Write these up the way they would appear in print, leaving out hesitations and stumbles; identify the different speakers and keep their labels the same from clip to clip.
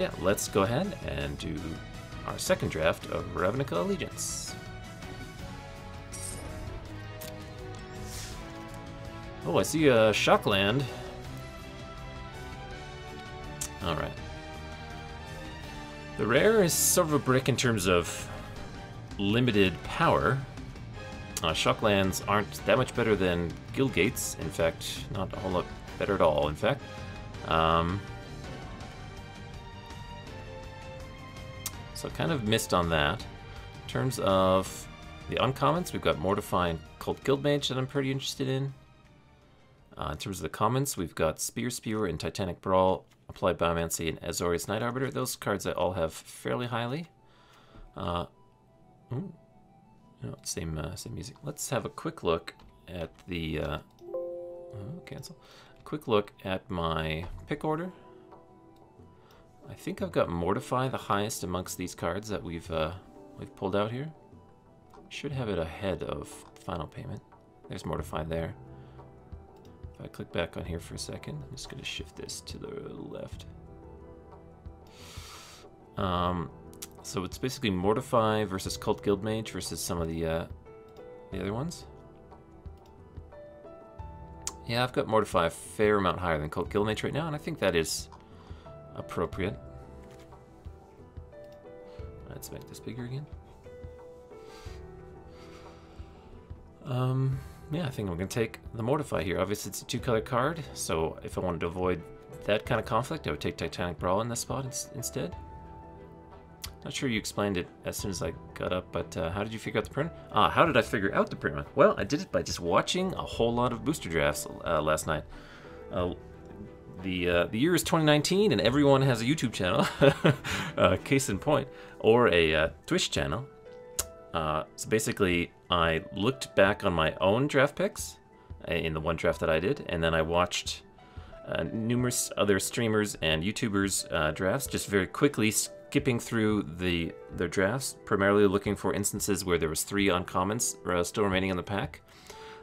Speaker 1: Yeah, let's go ahead and do our second draft of Ravnica Allegiance. Oh, I see a Shockland. Alright. The rare is sort of a brick in terms of limited power. Shocklands aren't that much better than Guild Gates. In fact, not a whole lot better at all, in fact. So kind of missed on that. In terms of the uncommons, we've got Mortify and Cult Guildmage that I'm pretty interested in. In terms of the commons, we've got Spear and Titanic Brawl, Applied Biomancy, and Azorius Night Arbiter. Those cards I all have fairly highly. No, same music. Let's have a quick look at the cancel. A quick look at my pick order. I think I've got Mortify the highest amongst these cards that we've pulled out here. Should have it ahead of Final Payment. There's Mortify there. If I click back on here for a second, I'm just going to shift this to the left. So it's basically Mortify versus Cult Guildmage versus some of the other ones. Yeah, I've got Mortify a fair amount higher than Cult Guildmage right now, and I think that is appropriate. Let's make this bigger again. Yeah, I think I'm going to take the Mortify here. Obviously, it's a 2-color card, so if I wanted to avoid that kind of conflict, I would take Titanic Brawl in this spot instead. Not sure you explained it as soon as I got up, but how did you figure out the print? How did I figure out the print? Well, I did it by just watching a whole lot of booster drafts last night. The year is 2019, and everyone has a YouTube channel, case in point, or a Twitch channel. So basically, I looked back on my own draft picks in the one draft that I did, and then I watched numerous other streamers and YouTubers' drafts, just very quickly skipping through their drafts, primarily looking for instances where there was 3 uncommons still remaining in the pack,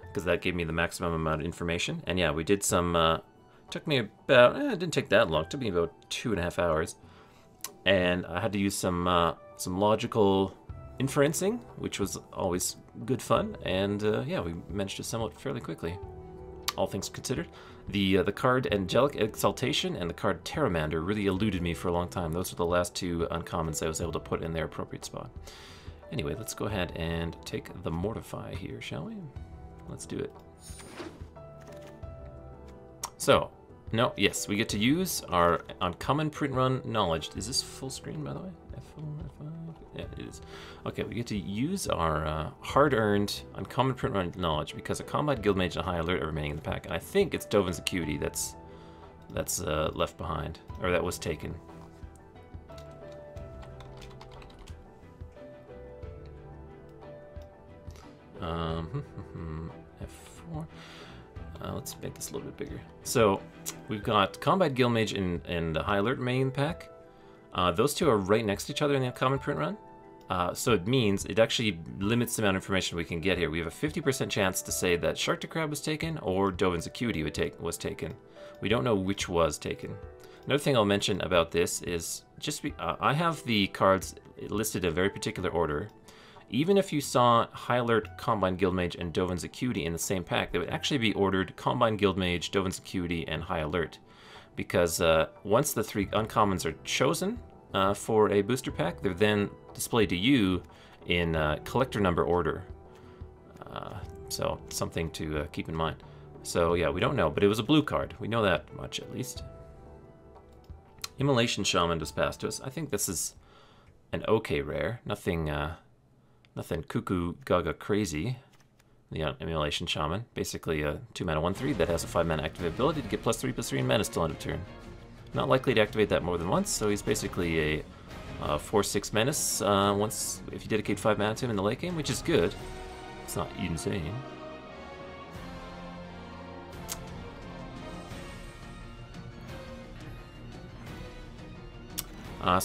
Speaker 1: because that gave me the maximum amount of information. And yeah, we did some... took me about... it didn't take that long. It took me about 2.5 hours. And I had to use some logical inferencing, which was always good fun. And yeah, we managed to assemble it fairly quickly, all things considered. The card Angelic Exaltation and the card Terramander really eluded me for a long time. Those are the last 2 uncommons I was able to put in their appropriate spot. Anyway, let's go ahead and take the Mortify here, shall we? Let's do it. So, no, yes, we get to use our uncommon print run knowledge. Is this full screen, by the way? F4, F5? Yeah, it is. Okay, we get to use our hard-earned uncommon print run knowledge because a Combat Guildmage and a High Alert are remaining in the pack, and I think it's Dovin's Acuity that's left behind, or that was taken. F4. Let's make this a little bit bigger. So we've got Combat Guildmage and the High Alert remaining in the pack. Those 2 are right next to each other in the common print run. So it means it actually limits the amount of information we can get here. We have a 50% chance to say that Shark to Crab was taken or Dovin's Acuity was taken. We don't know which was taken. Another thing I'll mention about this is I have the cards listed in a very particular order. Even if you saw High Alert, Combine Guildmage, and Dovin's Acuity in the same pack, they would actually be ordered Combine Guildmage, Dovin's Acuity, and High Alert. Because once the 3 uncommons are chosen for a booster pack, they're then displayed to you in collector number order. So something to keep in mind. So yeah, we don't know, but it was a blue card. We know that much at least. Immolation Shaman just passed to us. I think this is an okay rare. Nothing cuckoo gaga crazy. The Immolation Shaman, basically a 2-mana 1/3 that has a 5-mana activate ability to get +3/+3 in mana till end of turn. Not likely to activate that more than once, so he's basically a 4/6 menace once if you dedicate 5 mana to him in the late game, which is good. It's not insane.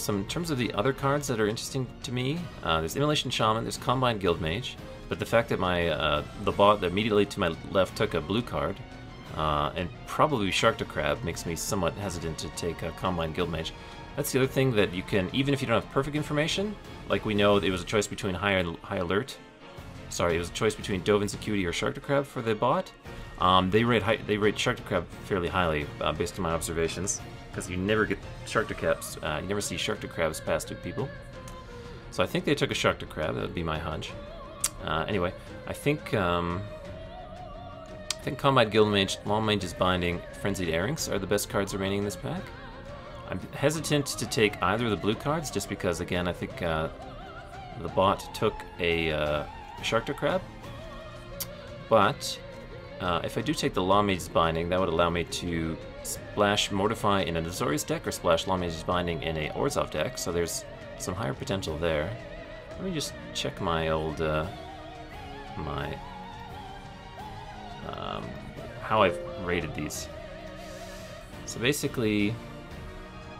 Speaker 1: In terms of the other cards that are interesting to me, there's Immolation Shaman, there's Combine Guildmage, but the fact that the bot immediately to my left took a blue card, and probably Shark to Crab makes me somewhat hesitant to take a Combine Guildmage. That's the other thing, that you can, even if you don't have perfect information, like we know it was a choice between High Alert. Sorry, it was a choice between Dove Insecurity or Shark to Crab for the bot. They rate Shark to Crab fairly highly, based on my observations, because you never get Shark to Crabs. You never see Shark to Crabs pass to people. So I think they took a Shark to Crab. That would be my hunch. Anyway, I think Combat Guildmage, Long Mage's Binding, Frenzied Airings are the best cards remaining in this pack. I'm hesitant to take either of the blue cards, just because, again, I think the bot took a Shark to Crab. But if I do take the Long Mage's Binding, that would allow me to splash Mortify in an Azorius deck, or splash Long Mage's Binding in a Orzhov deck, so there's some higher potential there. Let me just check my old, how I've rated these. So basically,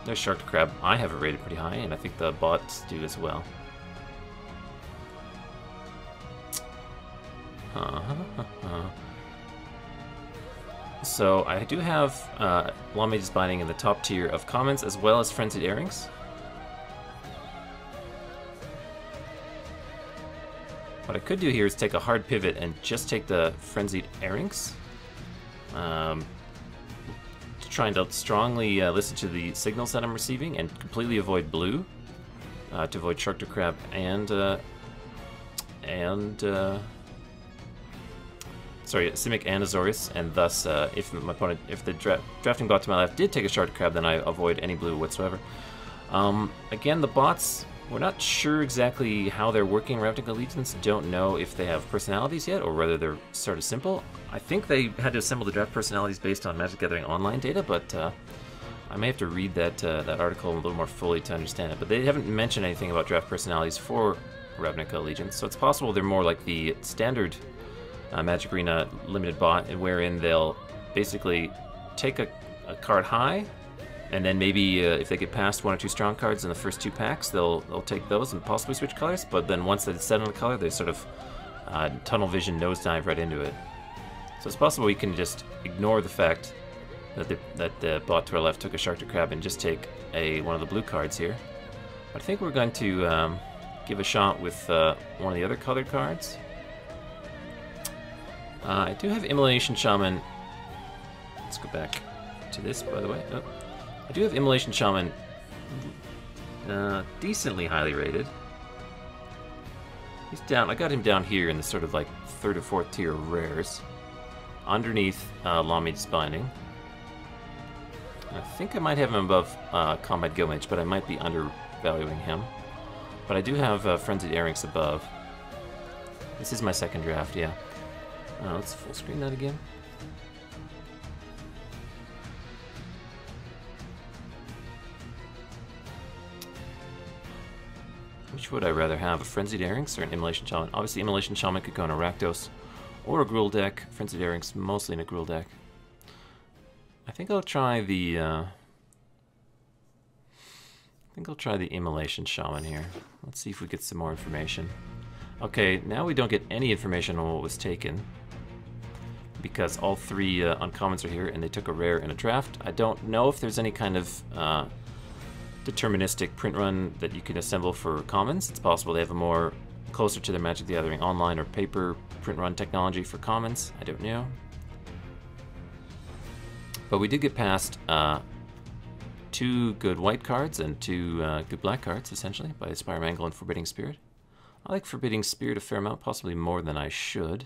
Speaker 1: there's Shark to Crab. I have it rated pretty high, and I think the bots do as well. So I do have Long Mage's Binding in the top tier of commons, as well as Frenzied Airings. What I could do here is take a hard pivot and just take the Frenzied Airings. Trying to strongly listen to the signals that I'm receiving and completely avoid blue, to avoid Shark to Crab and Simic and Azorius, and thus if my opponent, if the drafting bot to my left did take a Shark to Crab, then I avoid any blue whatsoever. Again, the bots, we're not sure exactly how they're working. Ravnica Allegiance don't know if they have personalities yet, or whether they're sort of simple. I think they had to assemble the draft personalities based on Magic Gathering Online data, but I may have to read that article a little more fully to understand it. But they haven't mentioned anything about draft personalities for Ravnica Allegiance, so it's possible they're more like the standard Magic Arena limited bot, wherein they'll basically take a card high, and then maybe if they get past 1 or 2 strong cards in the first 2 packs, they'll take those and possibly switch colors. But then once they set on a color, they sort of tunnel vision nosedive right into it. So it's possible we can just ignore the fact that the bot to our left took a Shark to Crab and just take one of the blue cards here. But I think we're going to give a shot with one of the other colored cards. I do have Immolation Shaman. Let's go back to this, by the way. Oh. I do have Immolation Shaman decently highly rated. He's down. I got him down here in the sort of like 3rd or 4th tier of rares, underneath Long Mage's Binding. I think I might have him above Combat Guildmage, but I might be undervaluing him. But I do have Frenzied Airings above. This is my second draft, yeah. Let's full screen that again. Which would I rather have, a Frenzied Airings or an Immolation Shaman? Obviously, Immolation Shaman could go in a Rakdos or a Gruul deck. Frenzied Airings mostly in a Gruul deck. I think I'll try the Immolation Shaman here. Let's see if we get some more information. Okay, now we don't get any information on what was taken, because all 3 uncommons are here, and they took a rare in a draft. I don't know if there's any kind of deterministic print run that you can assemble for commons. It's possible they have a more closer to their Magic the Gathering Online or paper print run technology for commons. I don't know. But we did get past 2 good white cards and 2 good black cards, essentially, by Aspire Mangle and Forbidding Spirit. I like Forbidding Spirit a fair amount, possibly more than I should.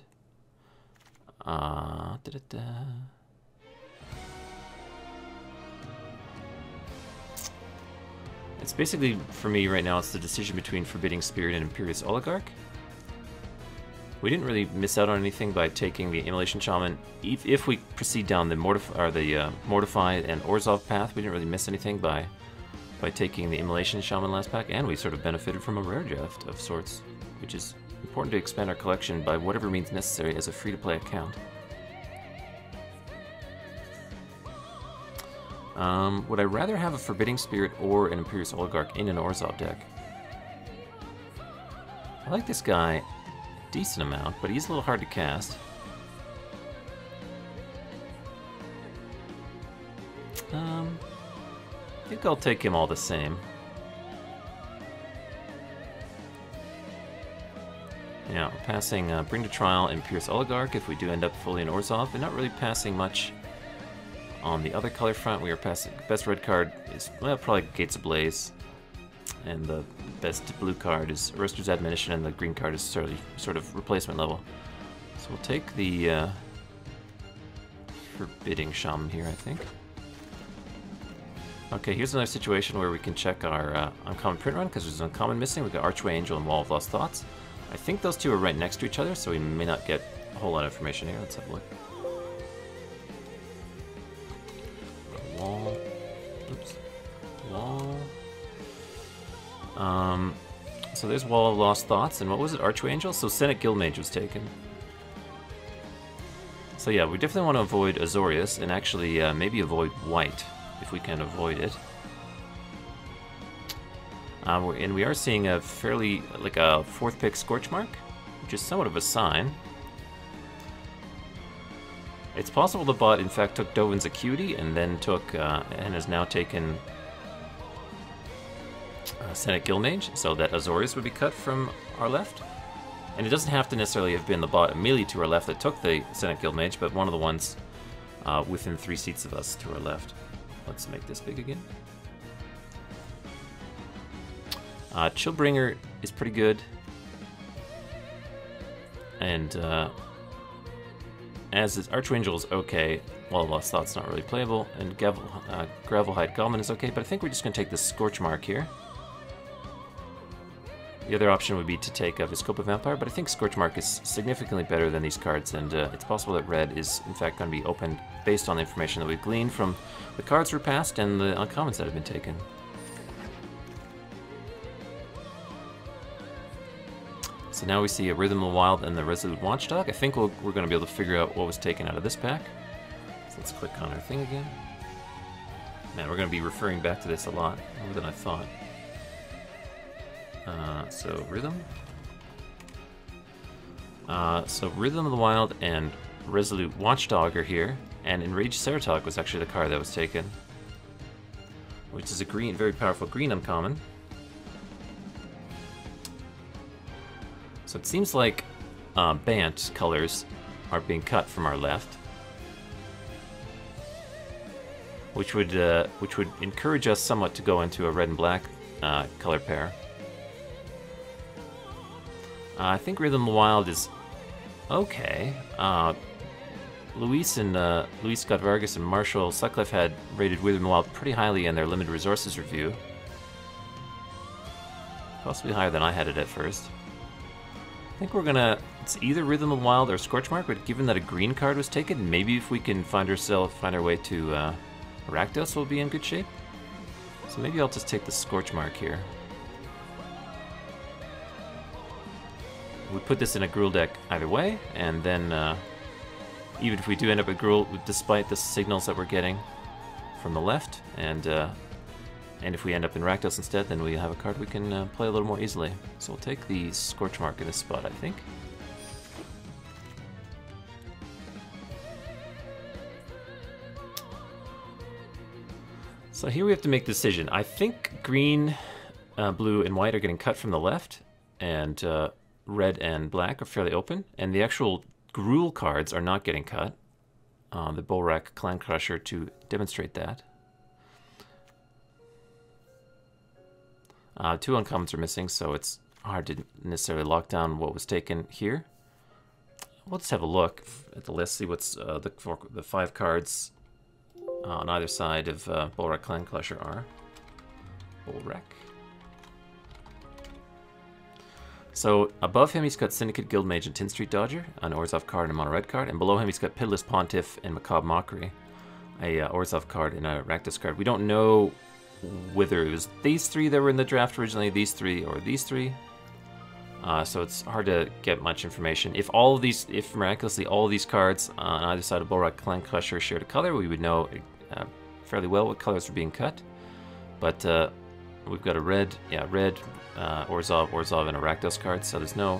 Speaker 1: It's basically, for me right now, it's the decision between Forbidding Spirit and Imperious Oligarch. We didn't really miss out on anything by taking the Immolation Shaman. If we proceed down the Mortified and Orzhov path, we didn't really miss anything by taking the Immolation Shaman last pack, and we sort of benefited from a rare draft of sorts, which is important to expand our collection by whatever means necessary as a free-to-play account. Would I rather have a Forbidding Spirit or an Imperious Oligarch in an Orzhov deck? I like this guy a decent amount, but he's a little hard to cast. I think I'll take him all the same. Yeah, we're passing Bring to Trial and Pierce Oligarch if we do end up fully in Orzhov, but not really passing much on the other color front. We are passing, best red card is, well, probably Gates Ablaze, and the best blue card is Roaster's Admonition, and the green card is sort of replacement level. So we'll take the Forbidding Shaman here, I think. Okay, here's another situation where we can check our uncommon print run, because there's an uncommon missing. We've got Archway Angel and Wall of Lost Thoughts. I think those two are right next to each other, so we may not get a whole lot of information here. Let's have a look. Wall. Oops. Wall. So there's Wall of Lost Thoughts, and what was it? Archway Angel? So Senate Guildmage was taken. So yeah, we definitely want to avoid Azorius, and actually maybe avoid white, if we can avoid it. And we are seeing a fairly, like a fourth pick Scorchmark, which is somewhat of a sign. It's possible the bot in fact took Dovin's Acuity and then took, and has now taken Senate Guildmage, so that Azorius would be cut from our left. And it doesn't have to necessarily have been the bot immediately to our left that took the Senate Guildmage, but one of the ones within 3 seats of us to our left. Let's make this big again. Chillbringer is pretty good, and as is Archway Angel is okay. Wall of Lost Thought's not really playable, and Gravelhide Goblin is okay, but I think we're just going to take the Scorchmark here. The other option would be to take a Viscopa Vampire, but I think Scorchmark is significantly better than these cards, and it's possible that red is in fact going to be opened based on the information that we've gleaned from the cards we're passed and the uncommons that have been taken. So now we see a Rhythm of the Wild and the Resolute Watchdog. I think we're going to be able to figure out what was taken out of this pack. So let's click on our thing again. Man, we're going to be referring back to this a lot, more than I thought. So Rhythm. So Rhythm of the Wild and Resolute Watchdog are here, and Enraged Ceratog was actually the card that was taken, which is a green, very powerful green uncommon. So it seems like Bant colors are being cut from our left, which would encourage us somewhat to go into a red and black color pair. I think Rhythm of the Wild is okay. Luis Scott Vargas and Marshall Sutcliffe had rated Rhythm of the Wild pretty highly in their limited resources review, possibly higher than I had it at first. I think we're gonna, it's either Rhythm of the Wild or Scorchmark, but given that a green card was taken, maybe if we can find our way to Rakdos, we'll be in good shape. So maybe I'll just take the Scorchmark here. We put this in a Gruul deck either way, and then even if we do end up with Gruul, despite the signals that we're getting from the left, and if we end up in Rakdos instead, then we have a card we can play a little more easily. So we'll take the Scorchmark in this spot, I think. So here we have to make a decision. I think green, blue, and white are getting cut from the left, and red and black are fairly open, and the actual Gruul cards are not getting cut. The Bolrak Clan Crusher to demonstrate that. 2 uncommons are missing, so it's hard to necessarily lock down what was taken here. We'll just have a look at the list, see what's the 5 cards on either side of Bolrak Clan Crusher are. Bolrak. So above him he's got Syndicate Guildmage and Tin Street Dodger, an Orzhov card and a mono red card, and below him he's got Pitiless Pontiff and Macabre Mockery, a Orzhov card and a Rakdos card. We don't know whether it was these 3 that were in the draft originally, these 3, or these 3. So it's hard to get much information. If miraculously all of these cards on either side of Bolrak Clan Crusher shared a color, we would know fairly well what colors are being cut. But we've got a red, Orzhov, and a Rakdos card, so there's no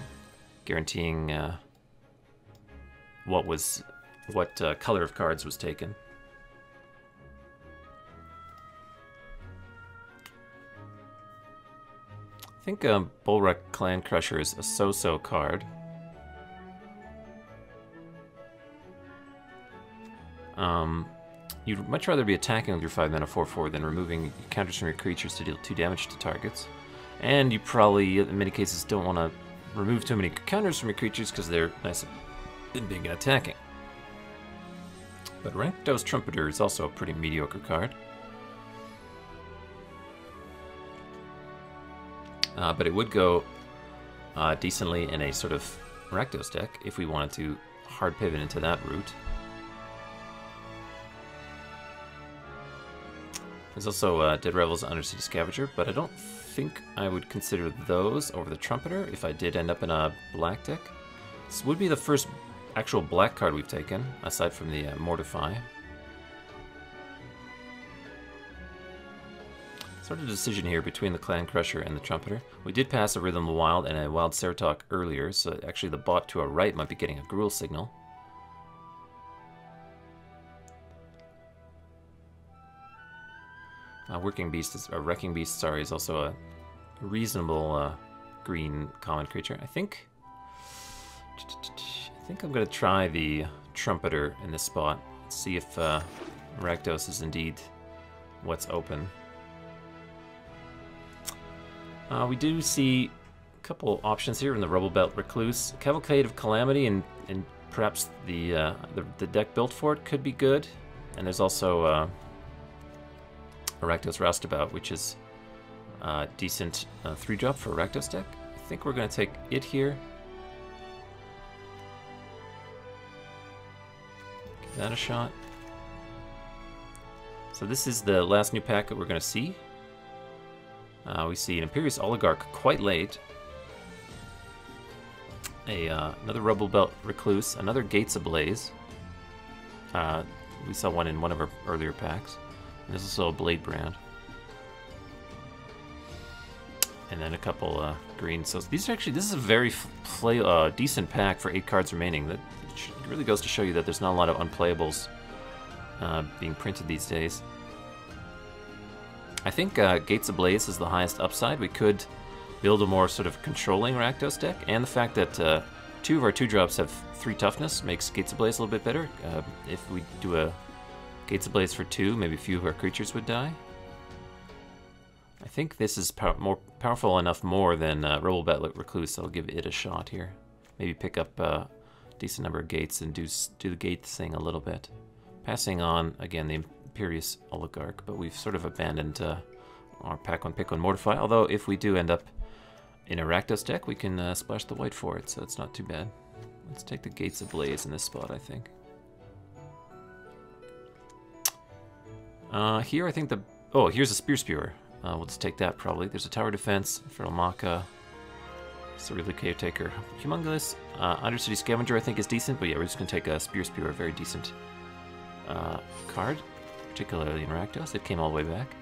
Speaker 1: guaranteeing what color of cards was taken. think Bulwark Clan Crusher is a so-so card. You'd much rather be attacking with your 5-mana 4/4 than removing counters from your creatures to deal 2 damage to targets. And you probably, in many cases, don't want to remove too many counters from your creatures because they're nice and big and attacking. But Rakdos Trumpeter is also a pretty mediocre card. But it would go decently in a sort of Rakdos deck if we wanted to hard pivot into that route. There's also Dead Revel's Undercity Scavenger, but I don't think I would consider those over the Trumpeter if I did end up in a black deck. This would be the first actual black card we've taken, aside from the Mortify. Sort of decision here between the Clan Crusher and the Trumpeter. We did pass a Rhythm of the Wild and a Wild Ceratok earlier, so actually the bot to our right might be getting a Gruul signal. Wrecking Beast is also a reasonable green common creature. I think I'm going to try the Trumpeter in this spot. See if Rakdos is indeed what's open. We do see a couple options here in the Rubble Belt Recluse. Cavalcade of Calamity and perhaps the deck built for it could be good. And there's also Rakdos Roustabout, which is a decent 3-drop for a Rakdos deck. I think we're going to take it here. Give that a shot. So this is the last new pack that we're going to see. We see an Imperious Oligarch quite late. Another Rubble Belt Recluse, another Gates Ablaze. We saw one in one of our earlier packs. And there's also a Blade Brand. And then a couple green. So these are actually, this is a very decent pack for 8 cards remaining. That it really goes to show you that there's not a lot of unplayables being printed these days. I think Gates Ablaze is the highest upside. We could build a more sort of controlling Rakdos deck, and the fact that 2 of our 2-drops have 3 toughness makes Gates Ablaze a little bit better. If we do a Gates Ablaze for 2, maybe a few of our creatures would die. I think this is more powerful enough more than Rubble Belt Recluse, so I'll give it a shot here. Maybe pick up a decent number of gates and do the gate thing a little bit. Passing on, again, the Imperious Oligarch, but we've sort of abandoned our pack 1 pick 1 Mortify, although if we do end up in a Rakdos deck, we can splash the white for it, so it's not too bad. Let's take the Gates Ablaze in this spot, I think. Here I think here's a Spear Spewer. We'll just take that probably. There's a Tower Defense, Feral Maka, Cerebral Caretaker, Humongous. Undercity Scavenger I think is decent, but yeah, we're just going to take a Spear Spewer, a very decent card, particularly in Rakdos. It came all the way back.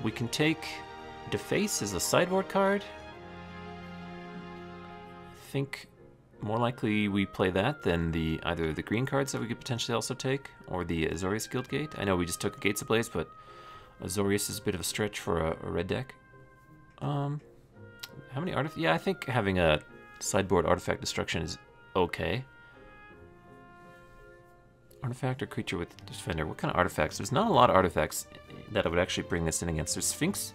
Speaker 1: We can take Deface as a sideboard card. I think more likely we play that than either the green cards that we could potentially also take, or the Azorius Guildgate. I know we just took a Gates Ablaze, but Azorius is a bit of a stretch for a red deck. How many artifacts? Yeah, I think having a sideboard Artifact Destruction is okay. Artifact or creature with Defender? What kind of artifacts? There's not a lot of artifacts that I would actually bring this in against. There's Sphinx,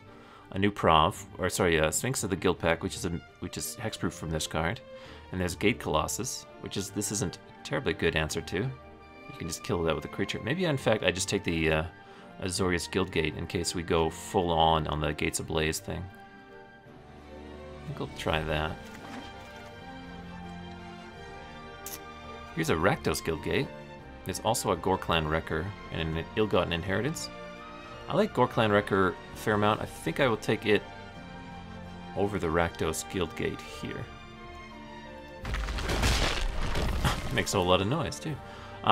Speaker 1: a new Prov, or sorry, Sphinx of the Guild Pack, which is hexproof from this card. And there's Gate Colossus, which this isn't a terribly good answer to. You can just kill that with a creature. Maybe, in fact, I just take the Azorius Guildgate in case we go full on the Gates Ablaze thing. I think I'll try that. Here's a Rakdos Guildgate. There's also a Gorklan Wrecker and an Ill-Gotten Inheritance. I like Gorklan Wrecker a fair amount. I think I will take it over the Rakdos Guildgate here. Makes a whole lot of noise, too.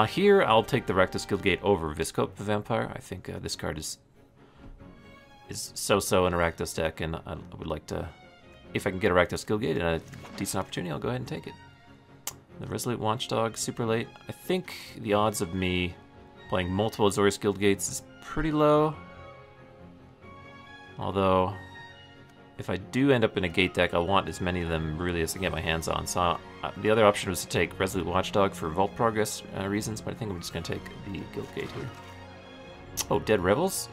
Speaker 1: Here, I'll take the Rakdos Guildgate over Viscope Vampire. I think this card is so-so in a Rakdos deck, and I would like to... If I can get a Rakdos Guildgate and a decent opportunity, I'll go ahead and take it. The Resolute Watchdog, super late. I think the odds of me playing multiple Azorius Guildgates is pretty low. Although, if I do end up in a gate deck, I want as many of them really as I can get my hands on. So the other option was to take Resolute Watchdog for Vault Progress reasons, but I think I'm just going to take the Guild Gate here. Oh, Dead Rebels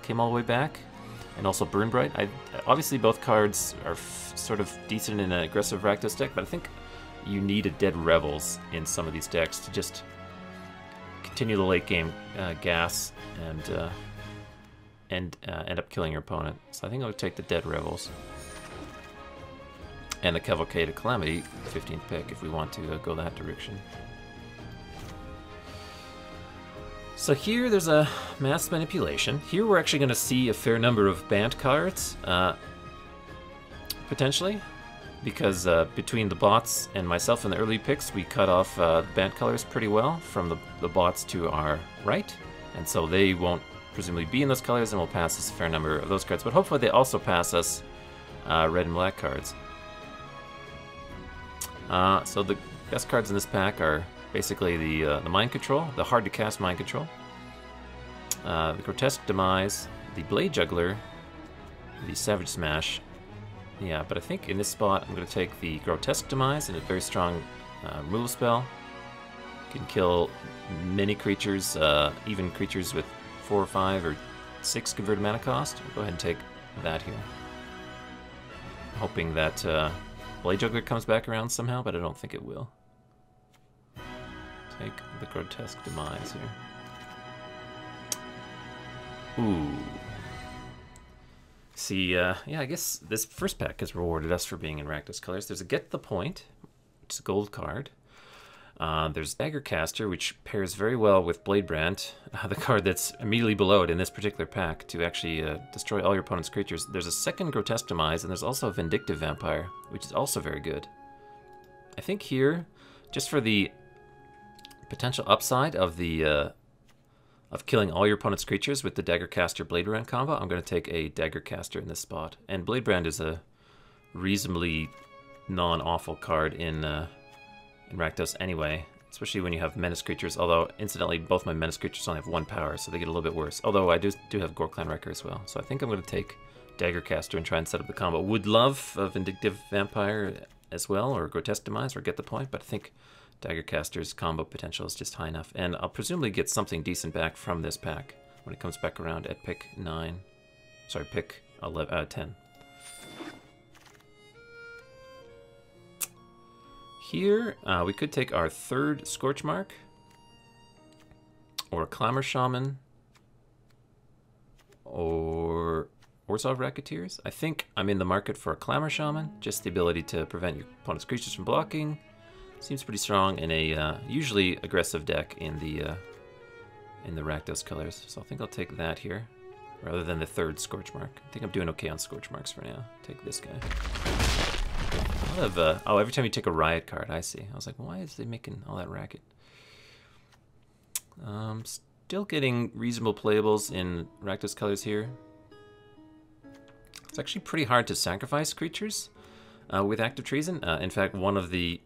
Speaker 1: came all the way back, and also Burn Bright. Obviously, both cards are sort of decent in an aggressive Rakdos deck, but I think you need a Dead Rebels in some of these decks to just continue the late game gas and end up killing your opponent. So I think I'll take the Dead Rebels. And the Cavalcade of Calamity, 15th pick, if we want to go that direction. So here there's a mass manipulation. Here we're actually going to see a fair number of banned cards, potentially, because between the bots and myself in the early picks, we cut off banned colors pretty well from the bots to our right, and so they won't presumably be in those colors, and we'll pass us a fair number of those cards, but hopefully they also pass us red and black cards. So the best cards in this pack are basically the Mind Control, the hard to cast Mind Control, the Grotesque Demise, the Blade Juggler, the Savage Smash. Yeah, but I think in this spot I'm going to take the Grotesque Demise and a very strong removal spell. Can kill many creatures, even creatures with 4 or 5 or 6 converted mana cost. I'll go ahead and take that here. Hoping that Blade Juggler comes back around somehow, but I don't think it will. Take the Grotesque Demise here. Ooh. See, yeah, I guess this first pack has rewarded us for being in Rakdos colors. There's a Get the Point, which is a gold card. There's Daggercaster, which pairs very well with Bladebrand, the card that's immediately below it in this particular pack to actually destroy all your opponent's creatures. There's a second Grotesque Demise, and there's also a Vindictive Vampire, which is also very good. I think here, just for the potential upside of the of killing all your opponent's creatures with the Daggercaster Bladebrand combo, I'm going to take a Daggercaster in this spot. And Bladebrand is a reasonably non-awful card in Rakdos anyway, especially when you have Menace creatures, although incidentally both my Menace creatures only have 1 power, so they get a little bit worse. Although I do have Gorklan Wrecker as well, so I think I'm going to take Daggercaster and try and set up the combo. Would love a Vindictive Vampire as well, or Grotesque Demise, or Get the Point, but I think Daggercaster's combo potential is just high enough, and I'll presumably get something decent back from this pack when it comes back around at pick 9. Sorry, pick 10. Here, we could take our 3rd Scorchmark, or Clamor Shaman, or Orzhov Racketeers. I think I'm in the market for a Clamor Shaman, just the ability to prevent your opponent's creatures from blocking. Seems pretty strong in a usually aggressive deck in the Rakdos colors. So I think I'll take that here, rather than the 3rd Scorchmark. I think I'm doing okay on Scorchmarks for now. Take this guy. A lot of, oh, every time you take a Riot card, I see. I was like, why is they making all that racket? Still getting reasonable playables in Rakdos colors here. It's actually pretty hard to sacrifice creatures with Active Treason. In fact, one of the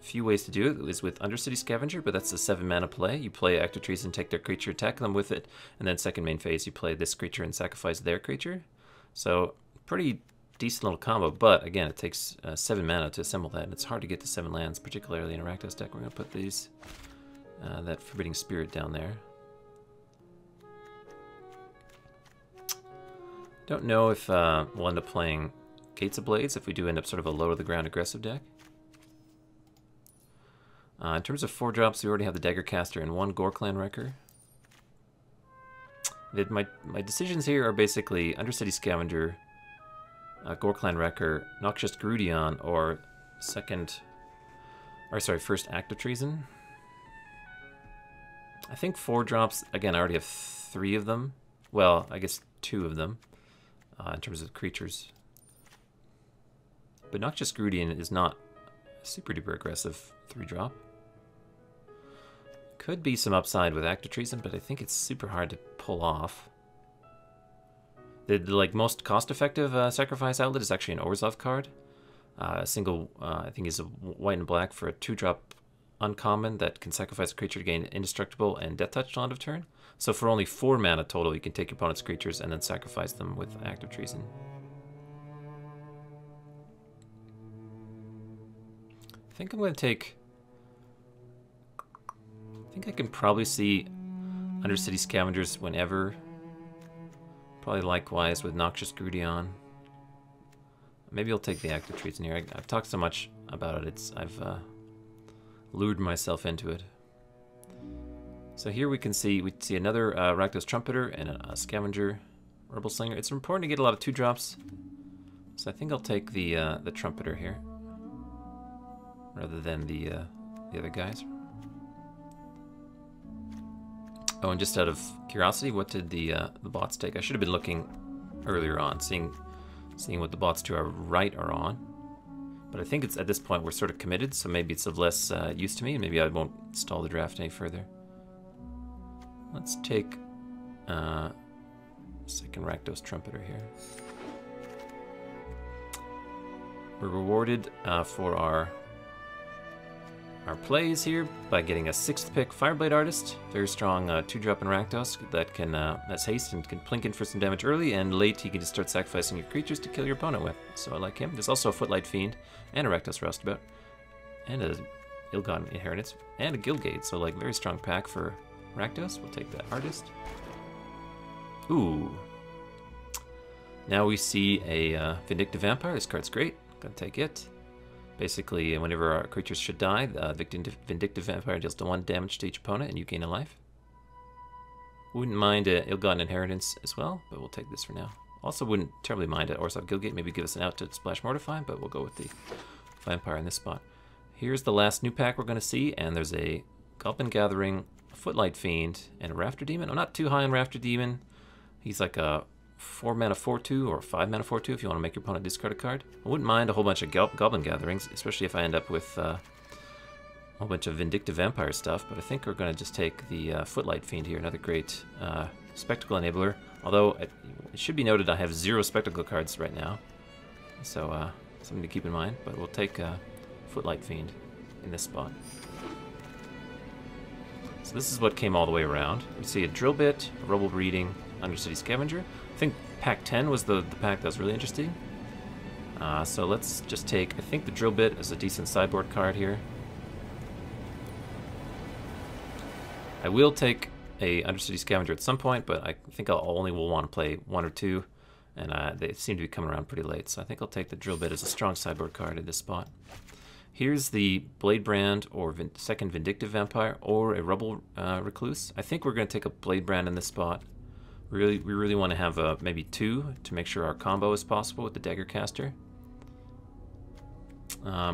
Speaker 1: few ways to do it is with Undercity Scavenger, but that's a 7 mana play. You play Active Treason, take their creature, attack them with it, and then second main phase you play this creature and sacrifice their creature. So pretty decent little combo, but again it takes 7 mana to assemble that, and it's hard to get to 7 lands, particularly in a Rakdos deck. We're going to put these that Forbidding Spirit down there. Don't know if we'll end up playing Gates of Blades if we do end up sort of a low to the ground aggressive deck. In terms of 4-drops, we already have the Daggercaster and 1 Gorklan Wrecker. My decisions here are basically Undercity Scavenger, Gorklan Wrecker, Noxious Grudion, or first Active Treason. I think 4-drops, again, I already have 3 of them. Well, I guess 2 of them in terms of creatures. But Noxious Grudion is not super duper aggressive 3-drop. Could be some upside with Active Treason, but I think it's super hard to pull off. The most cost-effective sacrifice outlet is actually an Orzhov card. A single, I think, is a white and black for a 2-drop uncommon that can sacrifice a creature to gain indestructible and death touch till end of turn. So for only 4 mana total, you can take your opponent's creatures and then sacrifice them with Act of Treason. I think I'm going to take... I think I can probably see Undercity Scavengers whenever. Probably likewise with Noxious Grudion. Maybe I'll take the Act of Treason here. I've talked so much about it, I've lured myself into it. So here we see another Rakdos Trumpeter and a Scavenger Rebel Slinger. It's important to get a lot of 2-drops, so I think I'll take the Trumpeter here rather than the other guys. Oh, and just out of curiosity, what did the bots take? I should have been looking earlier on, seeing what the bots to our right are on. But I think it's at this point we're sort of committed, so maybe it's of less use to me, and maybe I won't stall the draft any further. Let's take second Rakdos Trumpeter here. We're rewarded for our plays here by getting a 6th pick Fireblade Artist. Very strong 2-drop in Rakdos that can that's haste and can plink in for some damage early, and late he can just start sacrificing your creatures to kill your opponent with. So I like him. There's also a Footlight Fiend and a Rakdos Roustabout and a Ill-Gotten Inheritance and a Guildgate. So like very strong pack for Rakdos. We'll take that Artist. Ooh. Now we see a Vindictive Vampire. This card's great. Gonna take it. Basically, whenever our creatures should die, Vindictive Vampire deals 1 damage to each opponent, and you gain a life. Wouldn't mind an Ill-Gotten Inheritance as well, but we'll take this for now. Also wouldn't terribly mind an Orzhov Guildgate, maybe give us an out to Splash Mortify, but we'll go with the Vampire in this spot. Here's the last new pack we're going to see, and there's a Goblin Gathering, a Footlight Fiend, and a Rafter Demon. I'm not too high on Rafter Demon. He's like a 4 mana 4/2 or 5 mana 4/2 if you want to make your opponent discard a card. I wouldn't mind a whole bunch of Goblin Gatherings, especially if I end up with a whole bunch of Vindictive Vampire stuff, but I think we're going to just take the Footlight Fiend here, another great Spectacle Enabler, although it should be noted I have 0 Spectacle cards right now, so something to keep in mind, but we'll take Footlight Fiend in this spot. So this is what came all the way around. We see a Drill Bit, a Rubble Breeding, Undercity Scavenger. I think pack 10 was the pack that was really interesting. So let's just take, I think the Drill Bit is a decent sideboard card here. I will take a Undercity Scavenger at some point, but I think I'll only will want to play 1 or 2, and they seem to be coming around pretty late, so I think I'll take the Drill Bit as a strong sideboard card in this spot. Here's the Bladebrand or second Vindictive Vampire or a Rubble Recluse. I think we're going to take a Bladebrand in this spot. We really want to have maybe 2 to make sure our combo is possible with the Dagger Caster.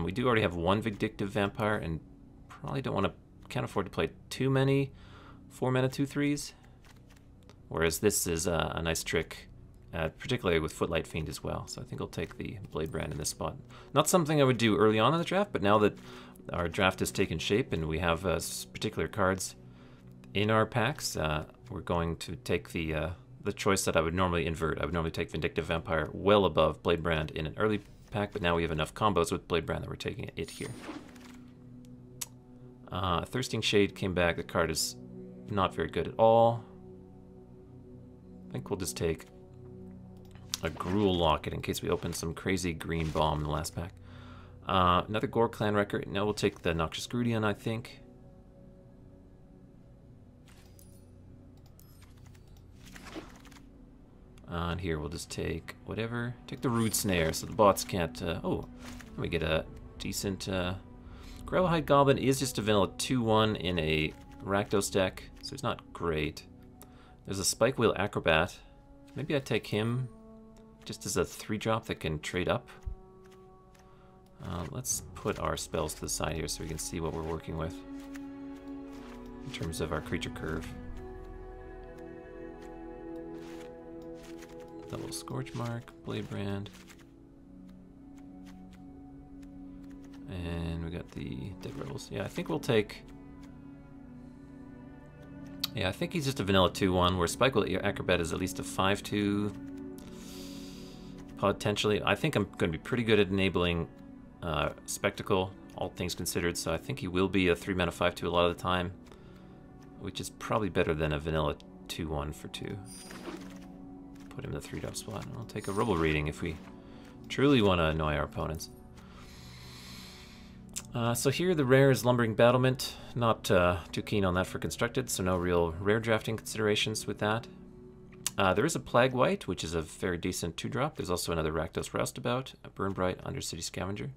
Speaker 1: We do already have 1 Vindictive Vampire and probably can't afford to play too many 4 mana 2/3s. Whereas this is a nice trick, particularly with Footlight Fiend as well. So I think I'll take the Bladebrand in this spot. Not something I would do early on in the draft, but now that our draft has taken shape and we have particular cards in our packs, we're going to take the choice that I would normally invert. I would normally take Vindictive Vampire well above Bladebrand in an early pack, but now we have enough combos with Bladebrand that we're taking it here. Thirsting Shade came back. The card is not very good at all. I think we'll just take a Gruul Locket in case we open some crazy green bomb in the last pack. Another Gore Clan record. Now we'll take the Noxious Grudion, I think. And here we'll just take whatever. Take the Rude Snare so the bots can't... oh, we get a decent... Gravelhide Goblin is just a vanilla 2/1 in a Rakdos deck, so it's not great. There's a Spike Wheel Acrobat. Maybe I take him just as a 3-drop that can trade up. Let's put our spells to the side here so we can see what we're working with in terms of our creature curve. Double Scorch Mark, Bladebrand. And we got the Dead Rebels. Yeah, I think we'll take... Yeah, I think he's just a vanilla 2/1, where Spike Wheel Acrobat is at least a 5/2. Potentially. I think I'm going to be pretty good at enabling Spectacle all things considered, so I think he will be a 3-mana 5/2 a lot of the time, which is probably better than a vanilla 2/1 for 2. Put him in the 3-drop spot. I'll take a Rubble Reading if we truly want to annoy our opponents. So here the rare is Lumbering Battlement. Not too keen on that for Constructed, so no real rare drafting considerations with that. There is a Plague White, which is a very decent 2-drop. There's also another Rakdos Roustabout, a Burn Bright, Undercity Scavenger.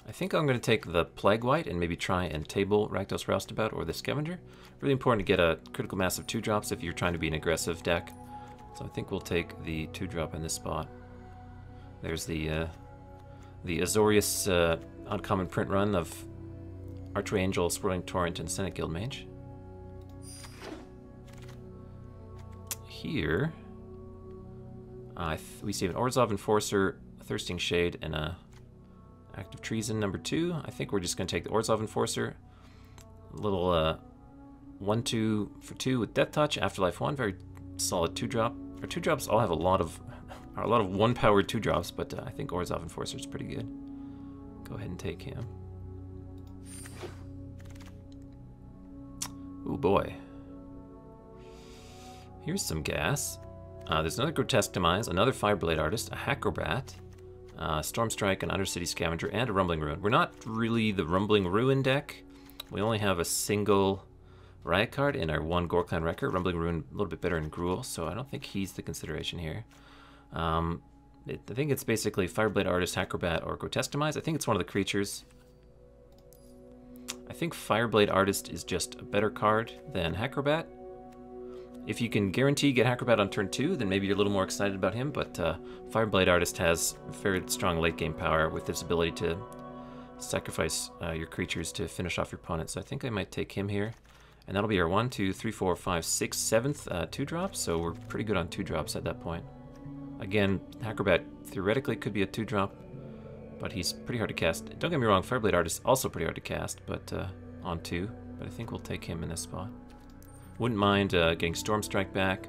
Speaker 1: I think I'm going to take the Plague White and maybe try and table Rakdos Roustabout or the Scavenger. Really important to get a critical mass of 2-drops if you're trying to be an aggressive deck. So I think we'll take the 2-drop in this spot. There's the Azorius uncommon print run of Archway Angel, Swirling Torrent, and Senate Guild Mage. Here, we see an Orzhov Enforcer, a Thirsting Shade, and a Active Treason number 2. I think we're just going to take the Orzhov Enforcer. A little 1/2 for 2 with Death Touch, Afterlife 1, very solid 2-drop. Our 2-drops all have a lot of 1-powered 2-drops, but I think Orzhov Enforcer is pretty good. Go ahead and take him. Ooh boy. Here's some gas. There's another Grotesque Demise, another Fireblade Artist, a Hacrobat, Stormstrike, an Undercity Scavenger, and a Rumbling Ruin. We're not really the Rumbling Ruin deck. We only have a single Riot card in our 1 Gorklan Wrecker. Rumbling Ruin a little bit better in Gruul, so I don't think he's the consideration here. I think it's basically Fireblade Artist, Hacrobat, or Grotesque Demise. I think it's one of the creatures. I think Fireblade Artist is just a better card than Hacrobat. If you can guarantee get Hacrobat on turn 2, then maybe you're a little more excited about him, but Fireblade Artist has very strong late game power with this ability to sacrifice your creatures to finish off your opponent, so I think I might take him here. And that'll be our 1, 2, 3, 4, 5, 6, 7th 2-drops, so we're pretty good on 2-drops at that point. Again, Hacrobat theoretically could be a 2-drop, but he's pretty hard to cast. Don't get me wrong, Fireblade Artist is also pretty hard to cast, but on 2, but I think we'll take him in this spot. Wouldn't mind getting Stormstrike back.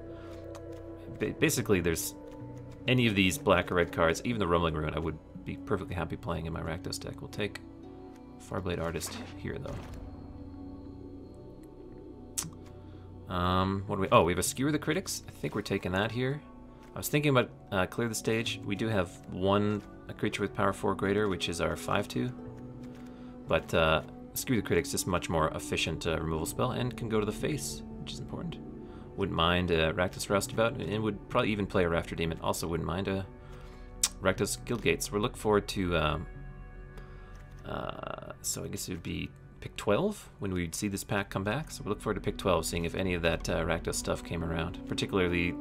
Speaker 1: Basically, there's any of these black or red cards, even the Rumbling Ruin, I would be perfectly happy playing in my Rakdos deck. We'll take Fireblade Artist here, though. What do we? Oh, we have a Skewer the Critics. I think we're taking that here. I was thinking about Clear the Stage. We do have a creature with power 4 greater, which is our 5/2. But Skewer the Critics is much more efficient removal spell and can go to the face, which is important. Wouldn't mind Rakdos Roustabout, and would probably even play a Rafter Demon. Also wouldn't mind Rakdos Guildgate. So we're looking forward to, so I guess it would be pick 12 when we'd see this pack come back. So we look forward to pick 12, seeing if any of that Rakdos stuff came around. Particularly,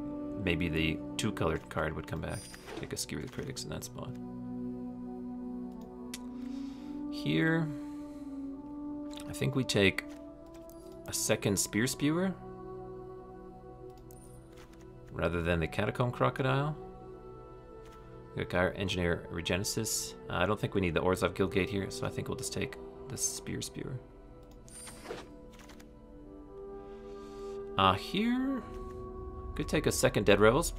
Speaker 1: maybe the 2-colored card would come back. Take a Skewer the Critics in that spot. Here, I think we take a second Spear Spewer rather than the Catacomb Crocodile. We got Gyre Engineer Regenesis. I don't think we need the Orzhov Guildgate here, so I think we'll just take the Spear Spewer. Here, could take a second Dead Revels,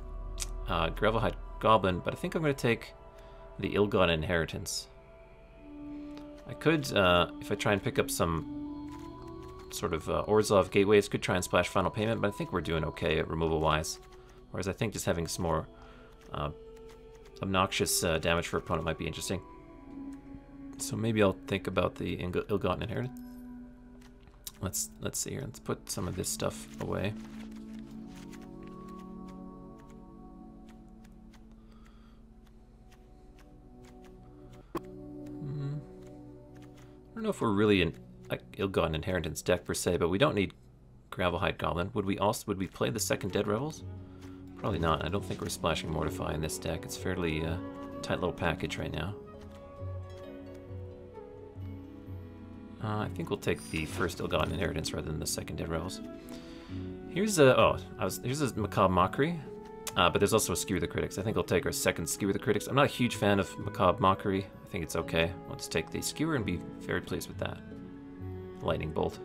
Speaker 1: Gravelhide Goblin, but I think I'm going to take the Ill-Gotten Inheritance. I could, if I try and pick up some sort of Orzhov Gateways, could try and splash Final Payment, but I think we're doing okay at removal-wise. Whereas I think just having some more obnoxious damage for opponent might be interesting. So maybe I'll think about the Ill-Gotten Inheritance. Let's see here. Let's put some of this stuff away. I don't know if we're really an Ill-Gotten Inheritance deck per se, but we don't need Gravelhide Goblin. Would we play the second Dead Revels? Probably not. I don't think we're splashing Mortify in this deck. It's fairly tight little package right now. I think we'll take the first Ill-Gotten Inheritance rather than the second Dead Revels. Here's a here's a Macabre Mockery, but there's also a Skewer the Critics. I think I'll take our second Skewer the Critics. I'm not a huge fan of Macabre Mockery. I think it's okay. We'll just take the Skewer and be very pleased with that. Lightning Bolt.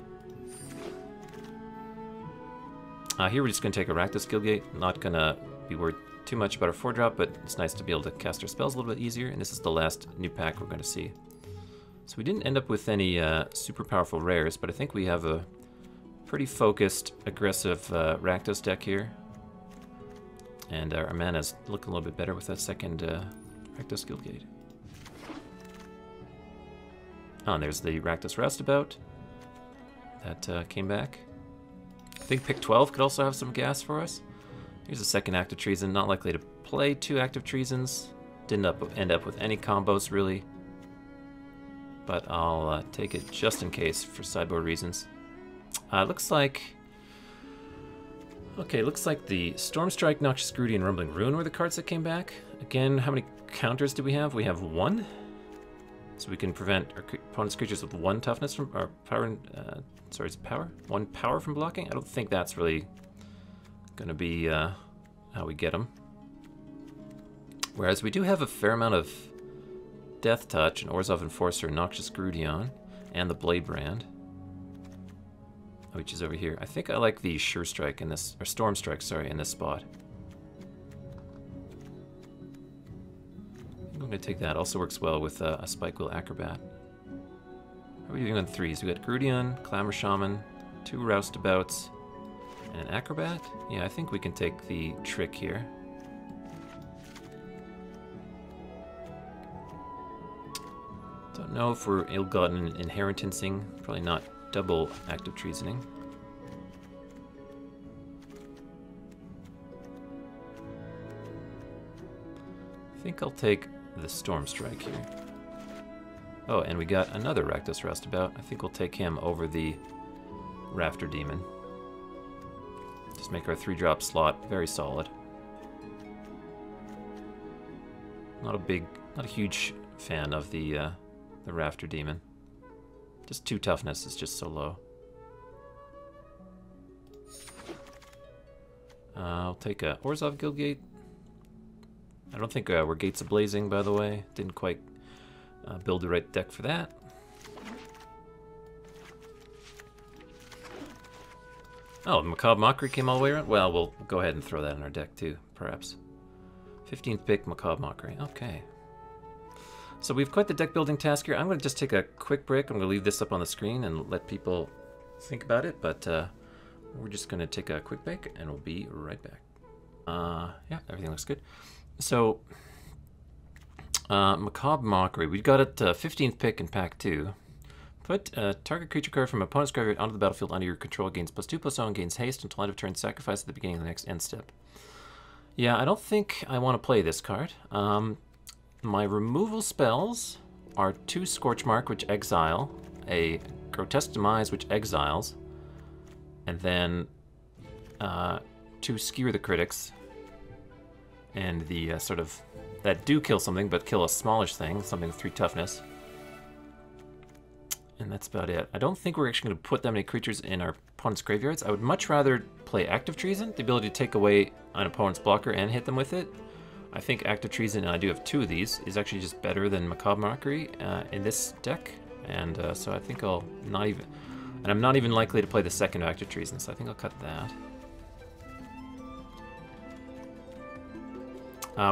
Speaker 1: Here we're just going to take a Rakdos Guildgate. Not going to be worried too much about our 4-drop, but it's nice to be able to cast our spells a little bit easier, and this is the last new pack we're going to see. So we didn't end up with any super powerful rares, but I think we have a pretty focused, aggressive Rakdos deck here. And our mana's looking a little bit better with that second Rakdos Guildgate. Oh, and there's the Rakdos Roustabout that came back. I think pick 12 could also have some gas for us. Here's a second Active Treason. Not likely to play 2 Active Treasons. Didn't end up with any combos, really. But I'll take it just in case for sideboard reasons. Looks like... Okay, looks like the Stormstrike, Noxious Grudy, and Rumbling Ruin were the cards that came back. Again, how many counters do we have? We have 1. So we can prevent our opponent's creatures with 1 toughness from... Or power... sorry, it's power? 1 power from blocking? I don't think that's really going to be how we get them. Whereas we do have a fair amount of Death Touch, and Orzhov Enforcer, Noxious Grudy on, and the Blade Brand, which is over here. I think I like the Sure Strike in this, or Storm Strike, sorry, in this spot. I'm going to take that. Also works well with a Spikewheel Acrobat. How are we doing on 3s? We got Grudion, Clamor Shaman, 2 Roustabouts, and an Acrobat? Yeah, I think we can take the Trick here. Don't know if we're ill-gotten Inherentancing. Probably not double Active Treasoning. I think I'll take the Storm Strike here. Oh, and we got another Rakdos Roustabout. I think we'll take him over the Rafter Demon. Just make our 3-drop slot very solid. Not a huge fan of the Rafter Demon. Just 2 toughness is just so low. I'll take a Orzhov Guildgate. I don't think we're Gates of Blazing, by the way. Didn't quite build the right deck for that. Oh, Macabre Mockery came all the way around? Well, we'll go ahead and throw that in our deck too, perhaps. 15th pick, Macabre Mockery. Okay. So we've quite the deck building task here. I'm going to just take a quick break. I'm going to leave this up on the screen and let people think about it, but we're just going to take a quick break and we'll be right back. Yeah, everything looks good. So, Macabre Mockery. We got it 15th pick in pack 2. Put a target creature card from opponent's graveyard onto the battlefield under your control, gains +2/+0, gains haste until end of turn, sacrifice at the beginning of the next end step. Yeah, I don't think I want to play this card. My removal spells are 2 Scorchmark, which exile, a Grotesque Demise, which exiles, and then 2 Skewer the Critics, and the sort of, that do kill something, but kill a smallish thing, something with 3 toughness. And that's about it. I don't think we're actually going to put that many creatures in our opponent's graveyards. I would much rather play Active Treason, the ability to take away an opponent's blocker and hit them with it. I think Active Treason, and I do have 2 of these, is actually just better than Macabre Mockery in this deck. And so I think I'll not even... And I'm not even likely to play the second Active Treason, so I think I'll cut that.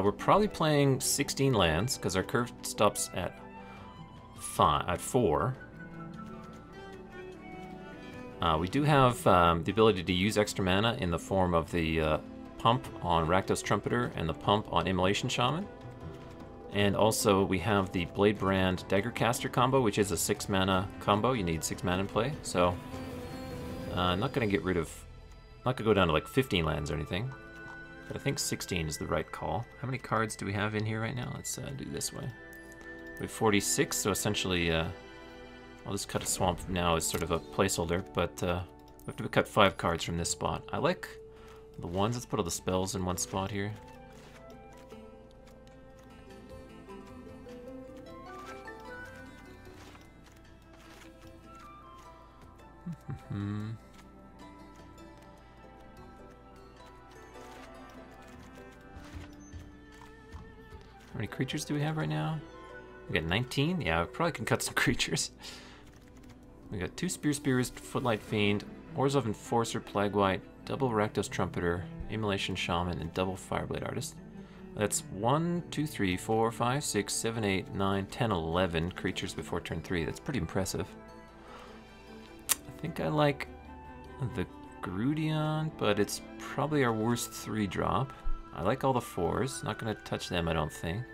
Speaker 1: We're probably playing 16 lands, because our curve stops at 4. We do have the ability to use extra mana in the form of the pump on Rakdos Trumpeter and the pump on Immolation Shaman. And also we have the Blade Brand Daggercaster combo, which is a 6 mana combo. You need 6 mana in play. So I'm not going to get rid of... not going to go down to like 15 lands or anything. But I think 16 is the right call. How many cards do we have in here right now? Let's do this way. We have 46, so essentially I'll just cut a swamp now as sort of a placeholder, but we have to cut 5 cards from this spot. I like the ones. Let's put all the spells in one spot here. How many creatures do we have right now? We got 19? Yeah, we probably can cut some creatures. We got 2 Spear Spears, Footlight Fiend, Orzhov Enforcer, Plague White, double Rakdos Trumpeter, Immolation Shaman, and double Fireblade Artist. That's 1, 2, 3, 4, 5, 6, 7, 8, 9, 10, 11 creatures before turn 3. That's pretty impressive. I think I like the Grudion, but it's probably our worst 3-drop. I like all the 4s. Not going to touch them, I don't think.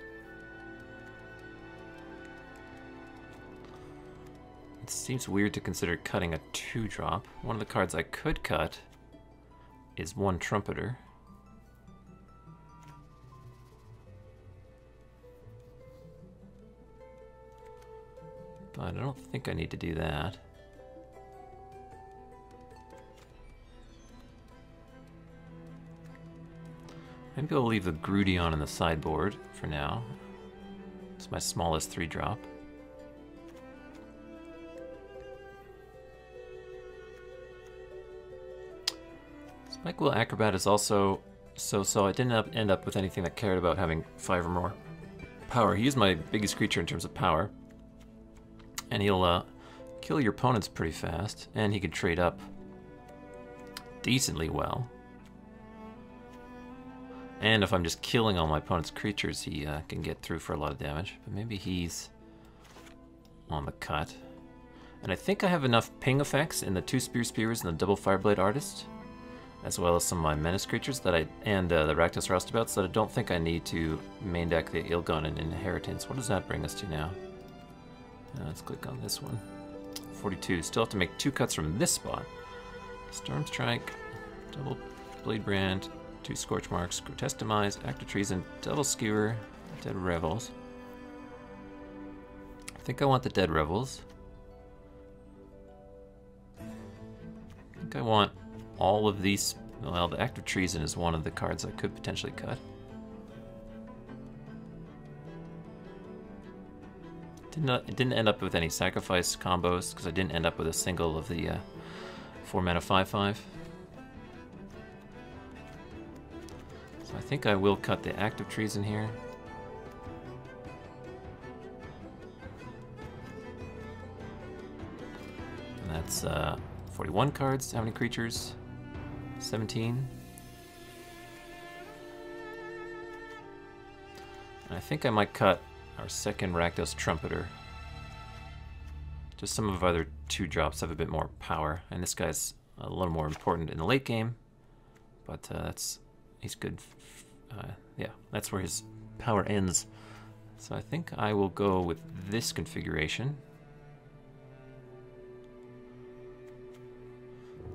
Speaker 1: It seems weird to consider cutting a 2-drop. One of the cards I could cut is 1 Trumpeter. But I don't think I need to do that. Maybe I'll leave the Grudion in the sideboard for now. It's my smallest 3-drop. Spikewill Acrobat is also so-so. I didn't end up with anything that cared about having 5 or more power. He is my biggest creature in terms of power. And he'll kill your opponents pretty fast, and he can trade up decently well. And if I'm just killing all my opponent's creatures, he can get through for a lot of damage. But maybe he's on the cut. And I think I have enough ping effects in the 2 Spears and the double Fireblade Artist, as well as some of my Menace creatures and the Rakdos Roustabouts, that I don't think I need to main deck the Ilgon and Inheritance. What does that bring us to now? Let's click on this one. 42. Still have to make 2 cuts from this spot. Storm Strike, double Blade Brand, 2 Scorch Marks, Grotesque Demise, Act of Treason, double Skewer, Dead Revels. I think I want the Dead Revels. I think I want all of these. Well, the Act of Treason is one of the cards I could potentially cut. It didn't end up with any sacrifice combos because I didn't end up with a single of the 4-mana 5/5. So I think I will cut the Act of Treason here. And that's 41 cards. How many creatures? 17. And I think I might cut our second Rakdos Trumpeter. Just some of our other 2-drops have a bit more power, and this guy's a little more important in the late game, but he's good. Yeah, that's where his power ends. So I think I will go with this configuration.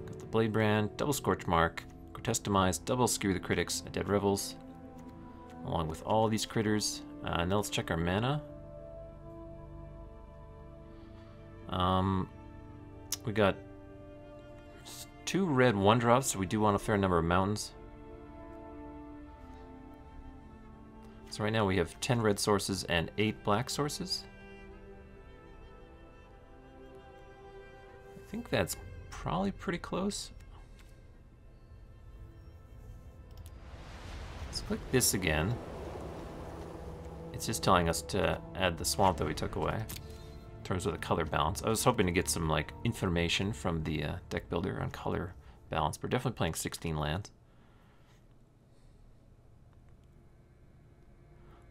Speaker 1: Got the Blade Brand, double Scorch Mark, Grotesque Demise, double Skewer the Critics, Dead Revels, along with all these critters. Now let's check our mana. We got 2 red 1-drops, so we do want a fair number of mountains. So right now we have 10 red sources and 8 black sources. I think that's probably pretty close. Let's click this again. It's just telling us to add the swamp that we took away in terms of the color balance. I was hoping to get some information from the deck builder on color balance. We're definitely playing 16 lands.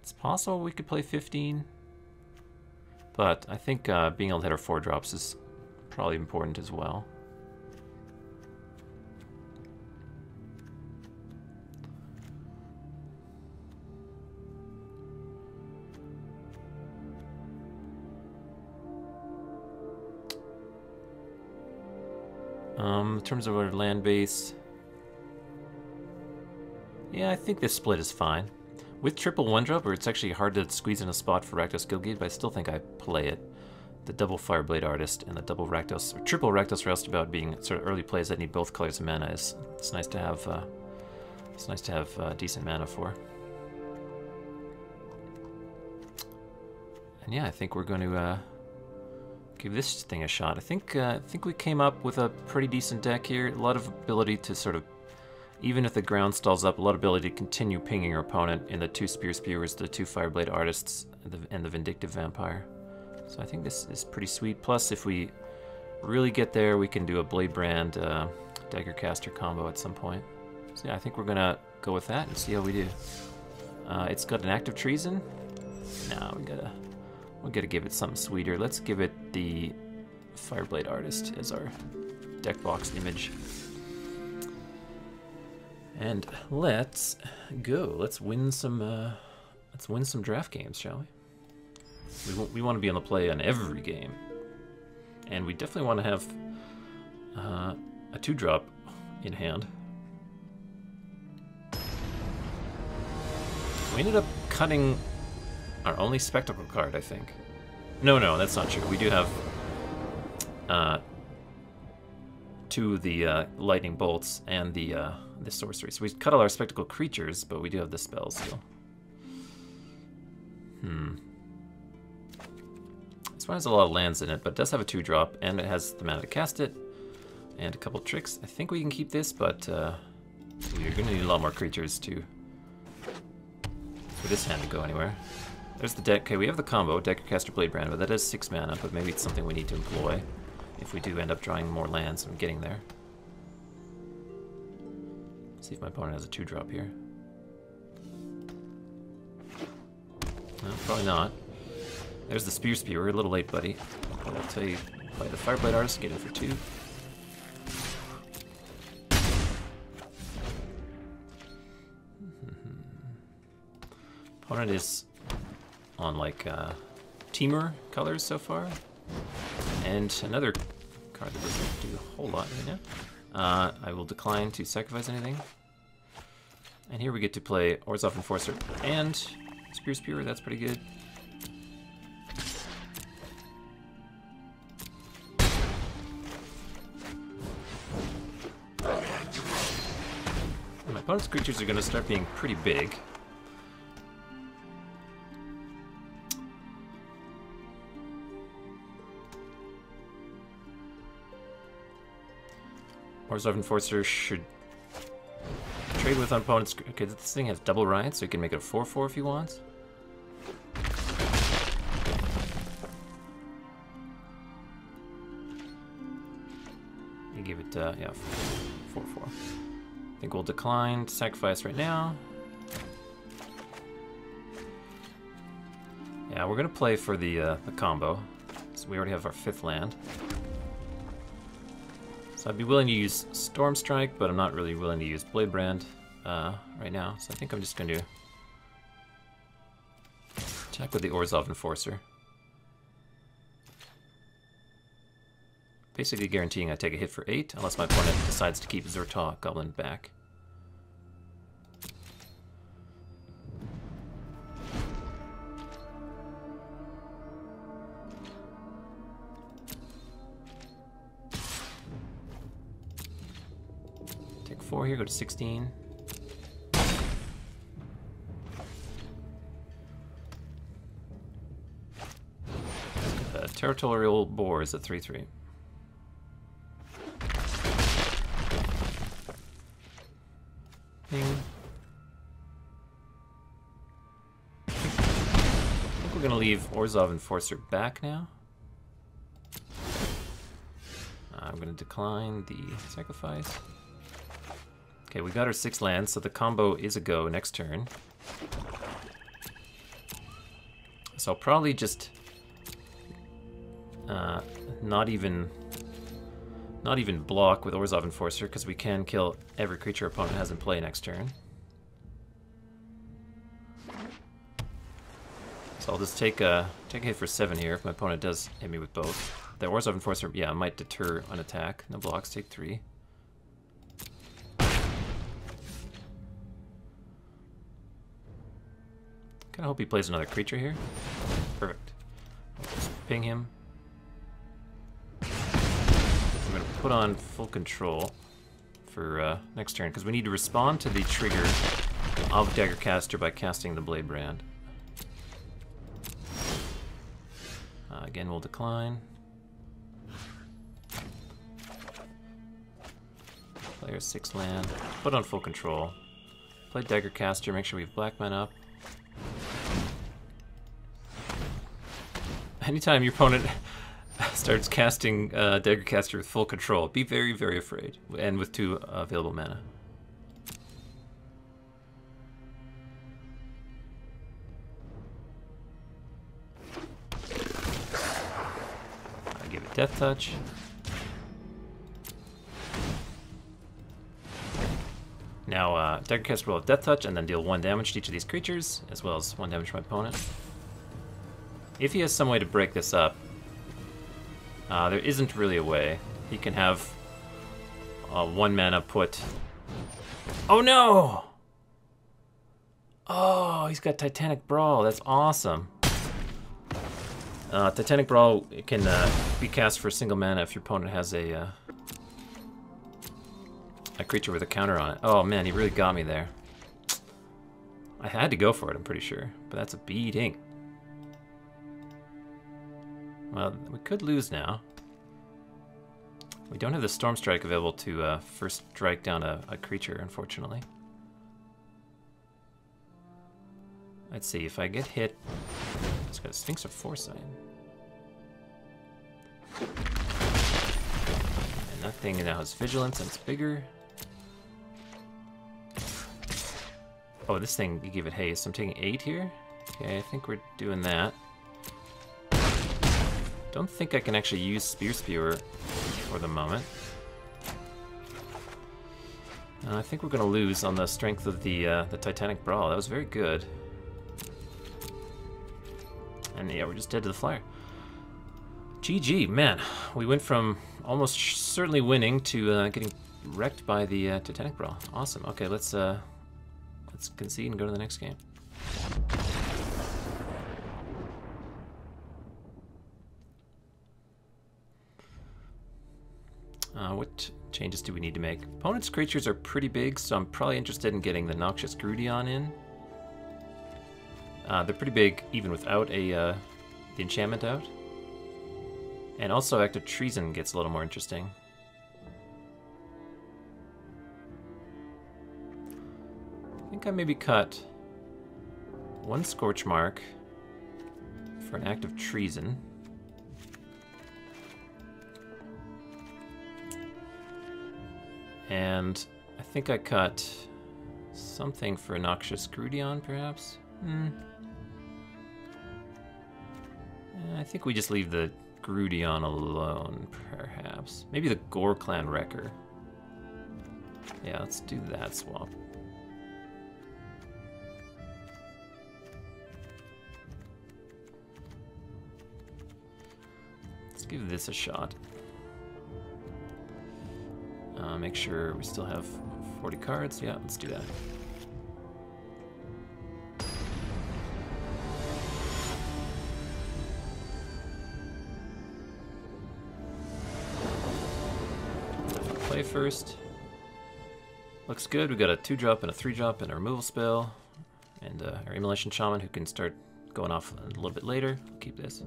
Speaker 1: It's possible we could play 15, but I think being able to hit our 4-drops is probably important as well. In terms of our land base, yeah, I think this split is fine. With triple 1-drop, where it's actually hard to squeeze in a spot for Rakdos Guildgate, but I still think I play it. The double Fireblade Artist and the double Rakdos, or triple Rakdos Roustabout being sort of early plays that need both colors of mana it's nice to have. It's nice to have decent mana for. And yeah, I think we're going to give this thing a shot. I think we came up with a pretty decent deck here. A lot of ability to sort of, even if the ground stalls up, a lot of ability to continue pinging your opponent in the 2 Spewers, the 2 Fireblade Artists, and the Vindictive Vampire. So I think this is pretty sweet. Plus, if we really get there, we can do a Blade Brand Daggercaster combo at some point. So yeah, I think we're gonna go with that and see how we do. It's got an act of treason. No, we gotta give it something sweeter. Let's give it the Fireblade Artist as our deck box image. And let's go. Let's win some draft games, shall we? We want to be on the play on every game, and we definitely want to have a 2-drop in hand. We ended up cutting our only spectacle card, I think. No, that's not true. We do have 2 of the lightning bolts and the sorcery. So we cut all our spectacle creatures, but we do have the spells still. This one has a lot of lands in it, but it does have a 2-drop, and it has the mana to cast it, and a couple tricks. I think we can keep this, but we're going to need a lot more creatures to for this hand to go anywhere. There's the deck. Okay, we have the combo, Daggercaster Bladebrand, but that is 6 mana, but maybe it's something we need to employ if we do end up drawing more lands and getting there. See if my opponent has a 2-drop here. No, probably not. There's the Spear, a little late, buddy. But I'll tell you, play the Fireblade Artist, get in for 2. Opponent is on like Teamer colors so far, and another card that doesn't do a whole lot right now. I will decline to sacrifice anything, and here we get to play Orzhov Enforcer and Spear. That's pretty good. My opponent's creatures are going to start being pretty big. Orzhov Enforcer should trade with opponent's... Okay, this thing has double Riot, so you can make it a 4/4 if you want. You give it, yeah, 4/4. I think we'll decline to sacrifice right now. Yeah, we're gonna play for the combo. So we already have our 5th land. So I'd be willing to use Storm Strike, but I'm not really willing to use Bladebrand right now. So I think I'm just going to attack with the Orzhov Enforcer. Basically guaranteeing I take a hit for 8, unless my opponent decides to keep Zertaw Goblin back. Take 4 here, go to 16. Territorial Boar is a 3/3. Ping. I think we're going to leave Orzhov Enforcer back now. I'm going to decline the sacrifice. Okay, we got our 6 lands, so the combo is a go next turn. So I'll probably just not even block with Orzhov Enforcer, because we can kill every creature opponent has in play next turn. So I'll just take a hit for 7 here if my opponent does hit me with both. The Orzhov Enforcer, yeah, might deter an attack. No blocks, take 3. Kinda hope he plays another creature here. Perfect. Just ping him. I'm going to put on full control for next turn, because we need to respond to the trigger of Daggercaster by casting the Bladebrand. Again, we'll decline. Player 6 land. Put on full control. Play Daggercaster, make sure we have black men up. Anytime your opponent starts casting Daggercaster with full control, be very, very afraid, and with 2 available mana. Death Touch. Now, Dagger Cast roll a Death Touch and then deal 1 damage to each of these creatures, as well as 1 damage to my opponent. If he has some way to break this up, there isn't really a way. He can have 1 mana put... Oh no! Oh, he's got Titanic Brawl. That's awesome. Titanic Brawl can be cast for a single mana if your opponent has a creature with a counter on it. Oh man, he really got me there. I had to go for it, I'm pretty sure. But that's a beating. Well, we could lose now. We don't have the Storm Strike available to first strike down a creature, unfortunately. Let's see, if I get hit... It's got a Sphinx of Foresight. And that thing now has Vigilance and it's bigger. Oh, this thing, you give it haste. I'm taking 8 here. Okay, I think we're doing that. Don't think I can actually use Spear Spewer for the moment. I think we're going to lose on the strength of the Titanic Brawl. That was very good. And yeah, we're just dead to the flyer. GG, man. We went from almost certainly winning to getting wrecked by the Titanic Brawl. Awesome. Okay, let's concede and go to the next game. What changes do we need to make? Opponent's creatures are pretty big, so I'm probably interested in getting the Noxious Grudion in. They're pretty big even without the enchantment out. And also Act of Treason gets a little more interesting. I think I maybe cut 1 Scorch Mark for an Act of Treason. And I think I cut something for a Noxious Grudion, perhaps? I think we just leave the Grudion alone, perhaps. Maybe the Gore Clan Wrecker. Yeah, let's do that swap. Let's give this a shot. Make sure we still have 40 cards. Yeah, let's do that. Play first. Looks good. We got a 2-drop and a 3-drop and a removal spell, and our Immolation Shaman who can start going off a little bit later. Keep this.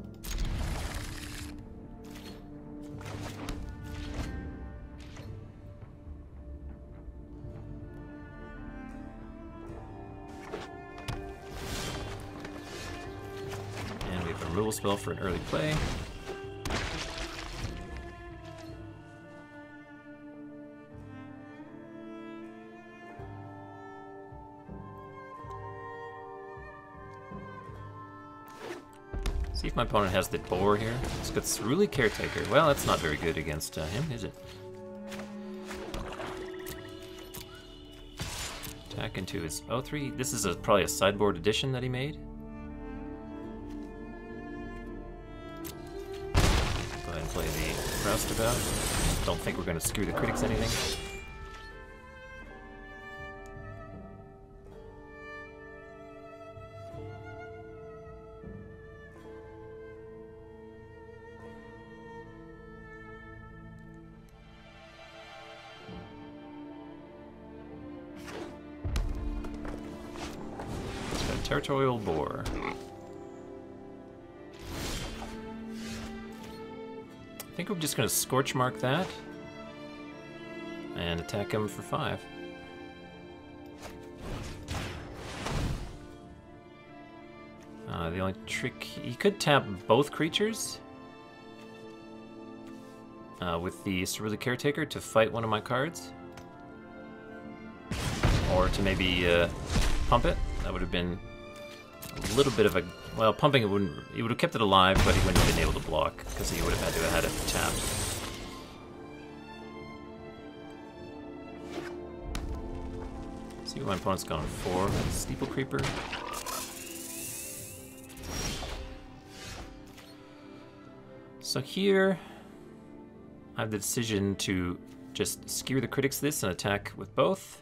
Speaker 1: And we have a removal spell for an early play. See if my opponent has the boar here. It's got Cerulean Caretaker. Well, that's not very good against him, is it? Attack into his 0-3. This is probably a sideboard edition that he made. Go ahead and play the Roustabout. Don't think we're going to screw the critics anything. Territorial Boar. I think we're just going to Scorch Mark that and attack him for 5. The only trick, he could tap both creatures with the Cerulean Caretaker to fight one of my cards, or to maybe pump it. That would have been a little bit of a... Well, pumping it wouldn't... It would have kept it alive, but he wouldn't have been able to block, because he would have had to have had it tapped. See what my opponent's gone for. Steeple Creeper. So here, I have the decision to just skewer the critics this and attack with both.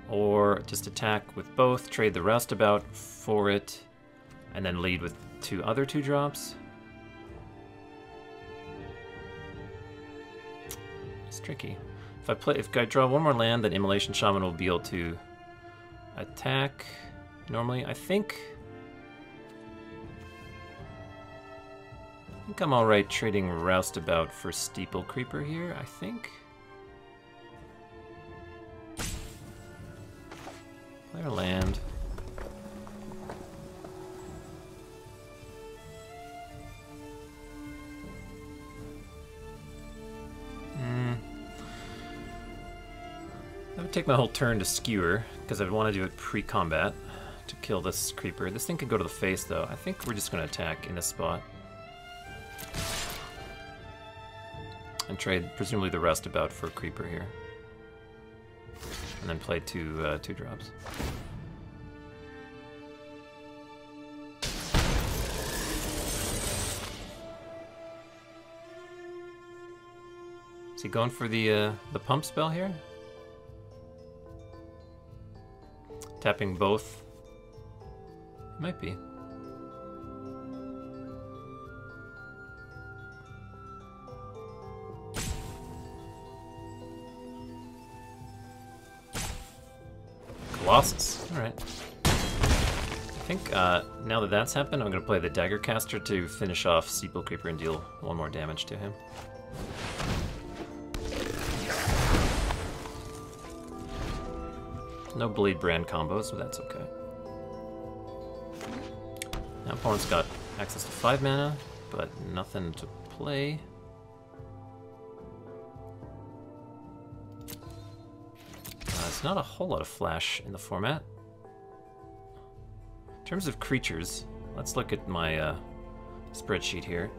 Speaker 1: Or just attack with both, trade the roustabout for it, and then lead with two other 2-drops. It's tricky. If I draw one more land, then Immolation Shaman will be able to attack normally. I think I'm alright trading Roustabout for Steeple Creeper here, I think. Play our land. I would take my whole turn to skewer, because I'd want to do it pre-combat to kill this creeper. This thing could go to the face, though. I think we're just going to attack in this spot. And trade, presumably, the roustabout for a creeper here. And then play two 2-drops. Is he going for the pump spell here? Tapping both? Might be. Colossus. Alright. I think now that that's happened, I'm going to play the Dagger Caster to finish off Steeple Creeper and deal one more damage to him. No Blade Brand combos, but that's okay. Now opponent's got access to 5 mana, but nothing to play. It's not a whole lot of flash in the format. In terms of creatures, let's look at my spreadsheet here.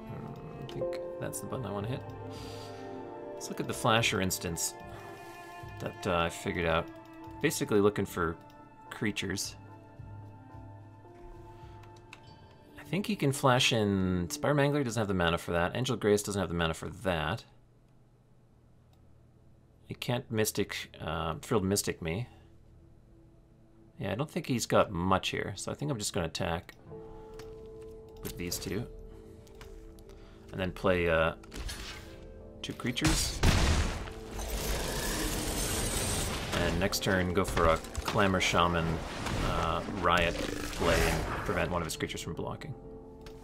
Speaker 1: I think that's the button I want to hit. Let's look at the flasher instance that I figured out. Basically looking for creatures. I think he can flash in... Spire Mangler doesn't have the mana for that. Angel Grace doesn't have the mana for that. He can't Mystic, Frilled Mystic me. Yeah, I don't think he's got much here, so I think I'm just going to attack with these two. And then play 2 creatures. And next turn, go for a Clamor Shaman Riot play and prevent one of his creatures from blocking.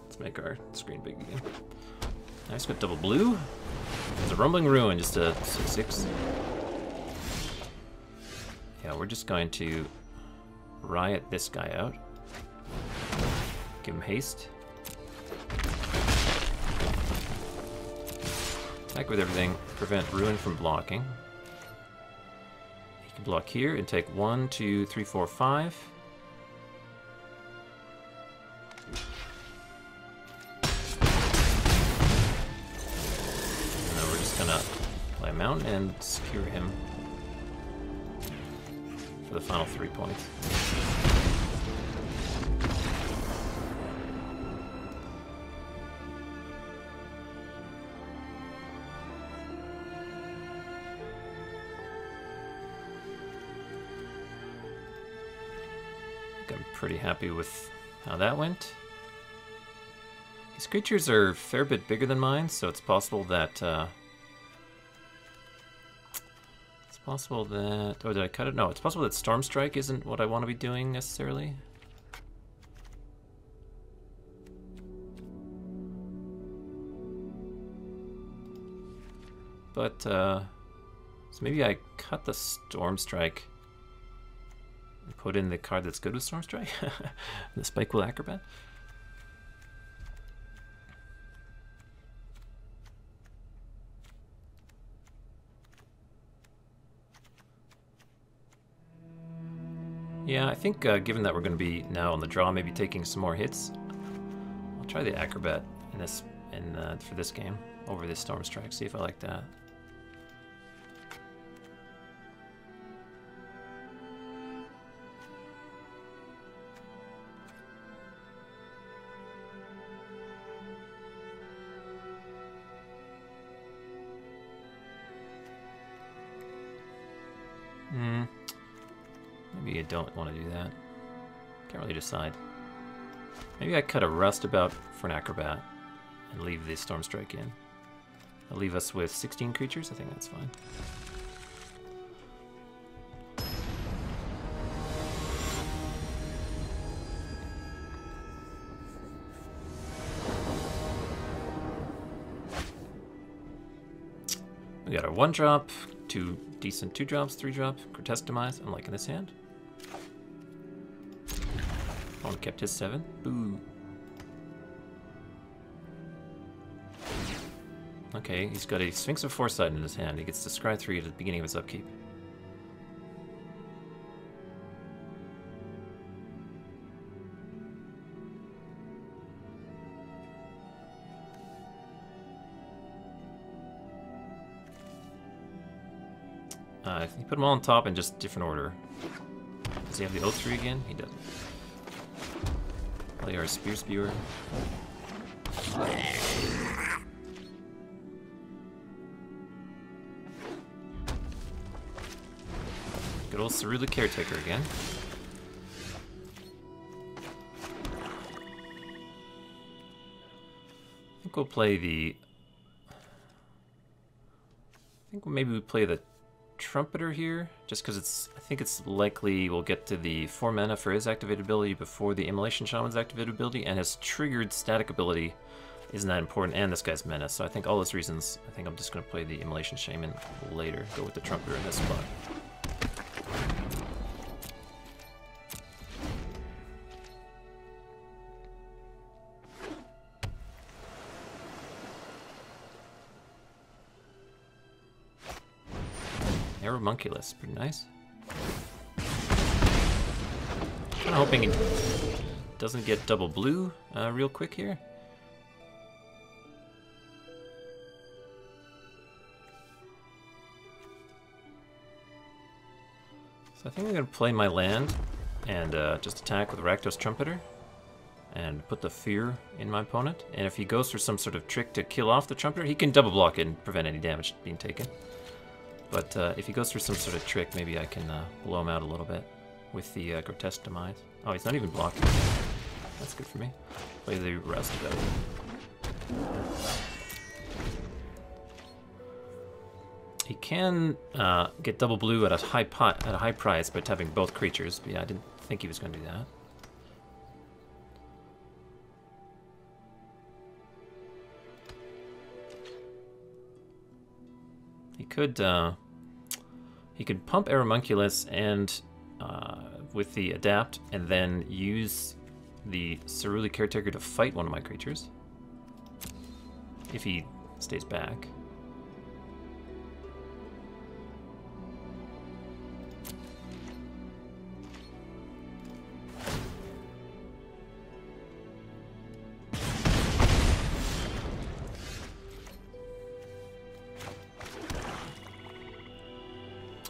Speaker 1: Let's make our screen big again. Nice, got double blue. There's a Rumbling Ruin, just a 6/6. Yeah, we're just going to Riot this guy out. Give him haste. Attack with everything, prevent Ruin from blocking. He can block here and take 1, 2, 3, 4, 5. And then we're just gonna play a mountain and secure him for the final 3 points. I'm pretty happy with how that went. These creatures are a fair bit bigger than mine, so it's possible that oh, did I cut it? No, it's possible that Storm Strike isn't what I want to be doing necessarily. But so maybe I cut the Storm Strike. Put in the card that's good with Storm Strike, the Spikewill Acrobat. Yeah, I think given that we're going to be now on the draw, maybe taking some more hits, I'll try the Acrobat in this for this game over this Storm Strike. See if I like that. Maybe I don't want to do that. Can't really decide. Maybe I cut a Roustabout for an Acrobat and leave the Storm Strike in. That'll leave us with 16 creatures. I think that's fine. We got our 1-drop, 2 decent 2-drops, 3-drop, Grotesque. I'm liking this hand. One kept his 7. Boo. Okay, he's got a Sphinx of Foresight in his hand. He gets to scry 3 at the beginning of his upkeep. You put them all on top in just different order. Does he have the O3 again? He doesn't. Play our Spear Spewer. Good old Cerulean Caretaker again. I think we'll play the... I think maybe we play the Trumpeter here, just because I think it's likely we'll get to the 4 mana for his activated ability before the Immolation Shaman's activated ability, and his triggered static ability isn't that important, and this guy's menace. So I think all those reasons, I think I'm just going to play the Immolation Shaman later, go with the Trumpeter in this spot. Homunculus, pretty nice. Kind of hoping it doesn't get double blue real quick here. So I think I'm going to play my land and just attack with Rakdos Trumpeter and put the fear in my opponent. And if he goes for some sort of trick to kill off the Trumpeter, he can double block it and prevent any damage being taken. But if he goes through some sort of trick, maybe I can blow him out a little bit with the Grotesque Demise. Oh, he's not even blocking. That's good for me. Play the Roustabout. He can get double blue at a high price by tapping both creatures, but yeah, I didn't think he was going to do that. He could pump Homunculus and with the adapt, and then use the Cerulean Caretaker to fight one of my creatures if he stays back.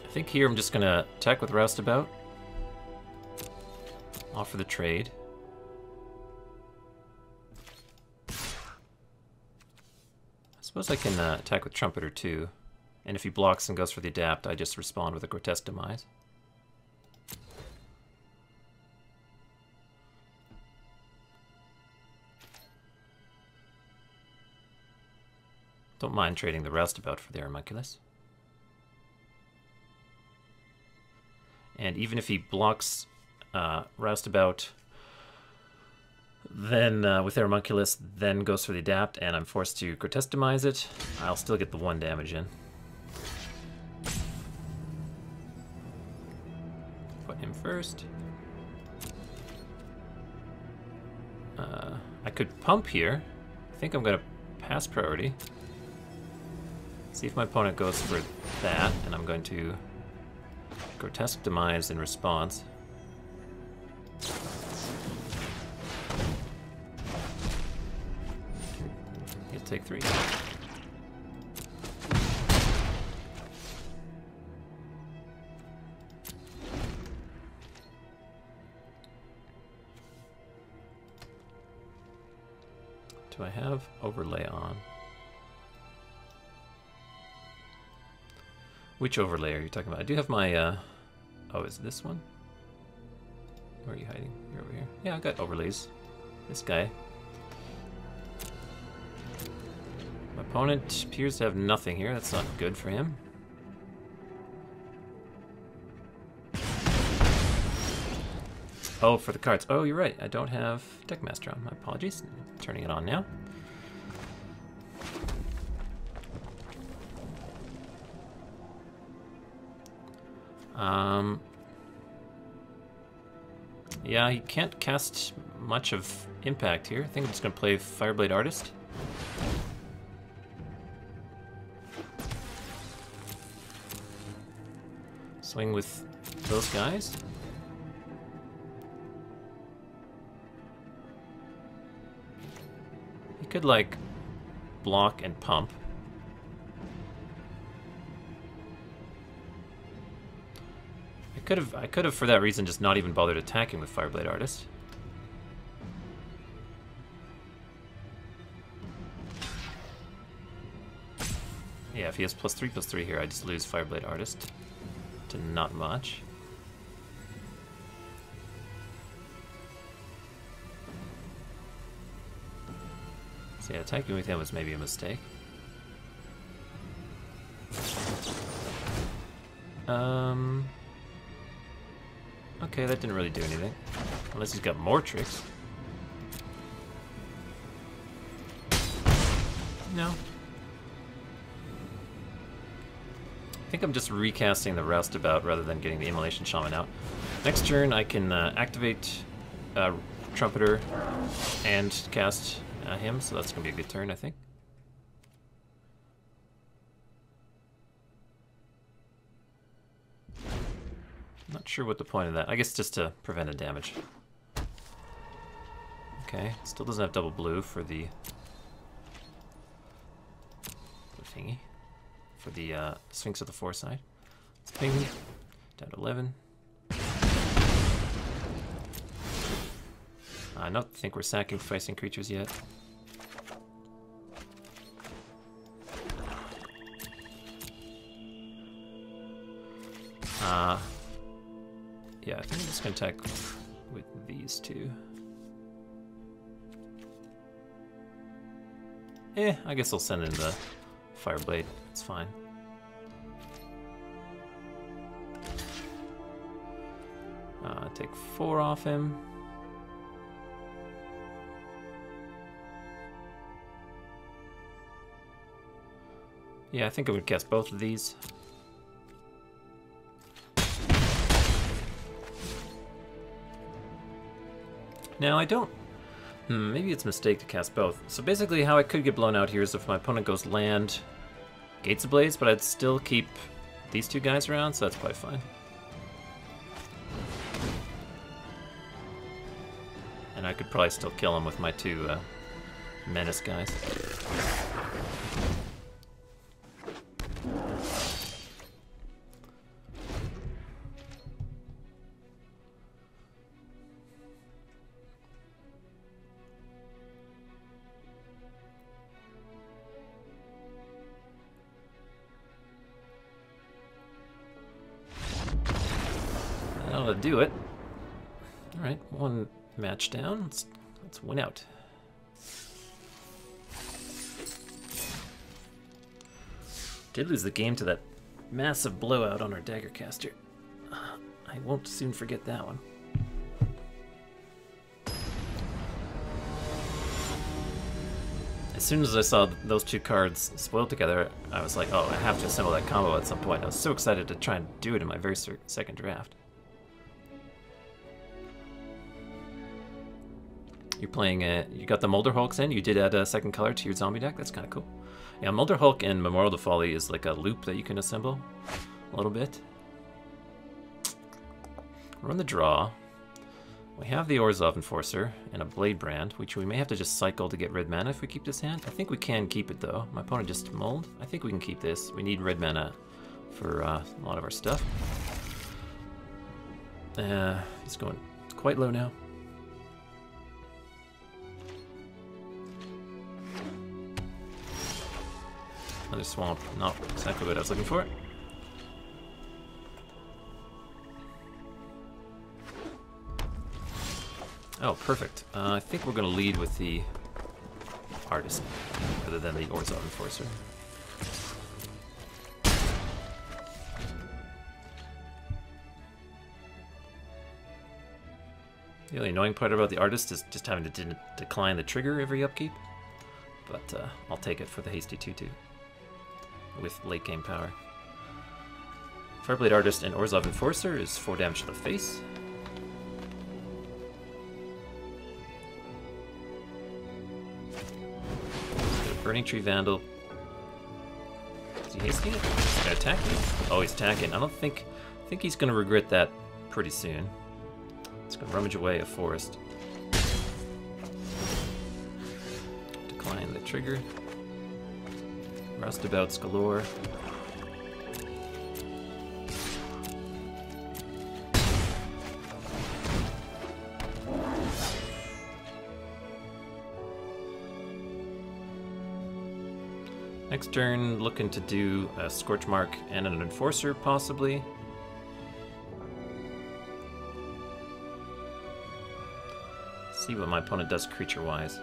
Speaker 1: I think here I'm just going to attack with Roustabout, offer the trade. I suppose I can attack with Trumpeter too, and if he blocks and goes for the adapt, I just respond with a Grotesque Demise. Don't mind trading the Roustabout for the Homunculus. And even if he blocks Roustabout, then with Homunculus, then goes for the adapt, and I'm forced to Grotesque Demise it, I'll still get the 1 damage in. Put him first. I could pump here. I think I'm going to pass priority. See if my opponent goes for that, and I'm going to Grotesque Demise in response. He'll take 3. Do I have overlay on? Which overlay are you talking about? I do have my, oh, is this one? Where are you hiding? You're over here. Yeah, I got overlays. This guy. My opponent appears to have nothing here. That's not good for him. Oh, for the cards. Oh, you're right. I don't have Deckmaster on. My apologies. I'm turning it on now. Yeah, he can't cast much of impact here. I think I'm just going to play Fireblade Artist. Swing with those guys. He could, like, block and pump. I could have for that reason just not even bothered attacking with Fireblade Artist. Yeah, if he has +3/+3 here, I just lose Fireblade Artist to not much. So yeah, attacking with him was maybe a mistake. Okay, that didn't really do anything. Unless he's got more tricks. No. I think I'm just recasting the Roustabout rather than getting the Immolation Shaman out. Next turn I can activate Trumpeter and cast him, so that's going to be a good turn, I think. Not sure what the point of that. I guess just to prevent a damage. Okay, still doesn't have double blue for the thingy. For the Sphinx of the Foresight. Let's ping down to 11. I don't think we're sacrificing creatures yet. Yeah, I think I'm just going to attack with these two. I guess I'll send in the Fireblade. It's fine. Take 4 off him. Yeah, I think I would cast both of these. Now I don't... maybe it's a mistake to cast both. So basically how I could get blown out here is if my opponent goes land Gates of Blaze, but I'd still keep these two guys around, so that's probably fine. And I could probably still kill him with my 2 Menace guys. That'll do it. All right, 1 match down. Let's win out. Did lose the game to that massive blowout on our Daggercaster. I won't soon forget that one. As soon as I saw those 2 cards spoiled together, I was like, oh, I have to assemble that combo at some point. I was so excited to try and do it in my very second draft. You're playing, you got the Molder Hulks in, you did add a second color to your zombie deck, that's kind of cool. Yeah, Molder Hulk in Memorial to Folly is like a loop that you can assemble a little bit. Run the draw. We have the Orzhov Enforcer and a Blade Brand, which we may have to just cycle to get red mana if we keep this hand. I think we can keep it though. My opponent just mulled. I think we can keep this. We need red mana for a lot of our stuff. He's going quite low now. Another swamp. Not exactly what I was looking for. Oh, perfect. I think we're going to lead with the Artisan rather than the Orzhov Enforcer. The only annoying part about the Artist is just having to decline the trigger every upkeep, but I'll take it for the hasty 2/2 with late game power. Fireblade Artist and Orzhov Enforcer is 4 damage to the face. Burning Tree Vandal. Is he hasting it? He's gonna attack me? Oh, he's attacking. I think he's gonna regret that pretty soon. He's gonna rummage away a forest. Decline the trigger. Roustabouts galore. Next turn, looking to do a Scorch Mark and an Enforcer, possibly. See what my opponent does creature-wise.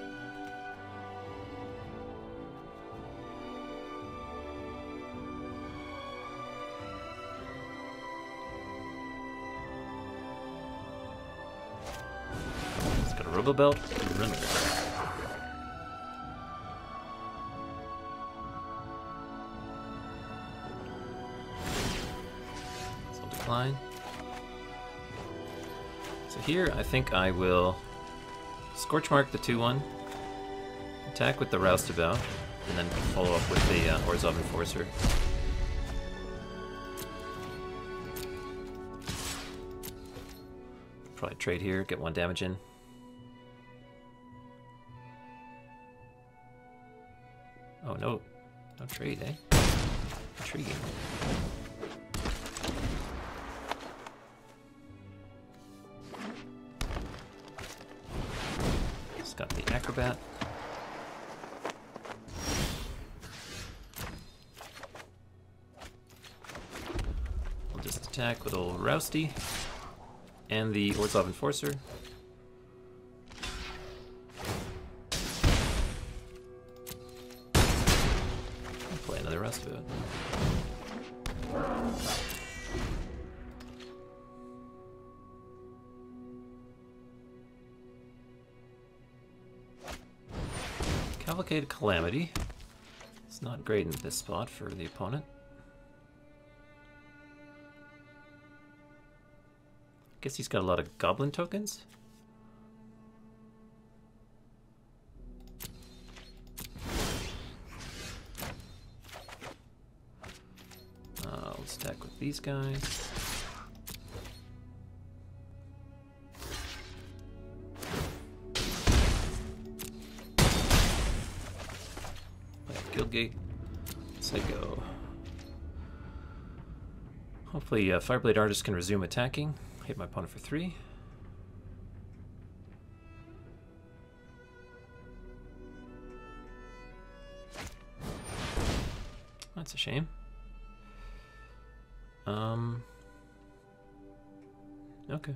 Speaker 1: He's got a Robobelt. Line. So here I think I will Scorch Mark the 2/1, attack with the Roustabout, and then follow up with the Orzhov Enforcer. Probably trade here, get 1 damage in. Oh no, no trade, eh? Intriguing. Got the Acrobat. We'll just attack with old Rousty and the Orzhov Enforcer. I'll play another Roustabout. Cavalcade Calamity. It's not great in this spot for the opponent. Guess he's got a lot of Goblin tokens. I'll stack with these guys. Guildgate. Psycho. Hopefully Fireblade Artist can resume attacking. Hit my opponent for 3. That's a shame. Okay.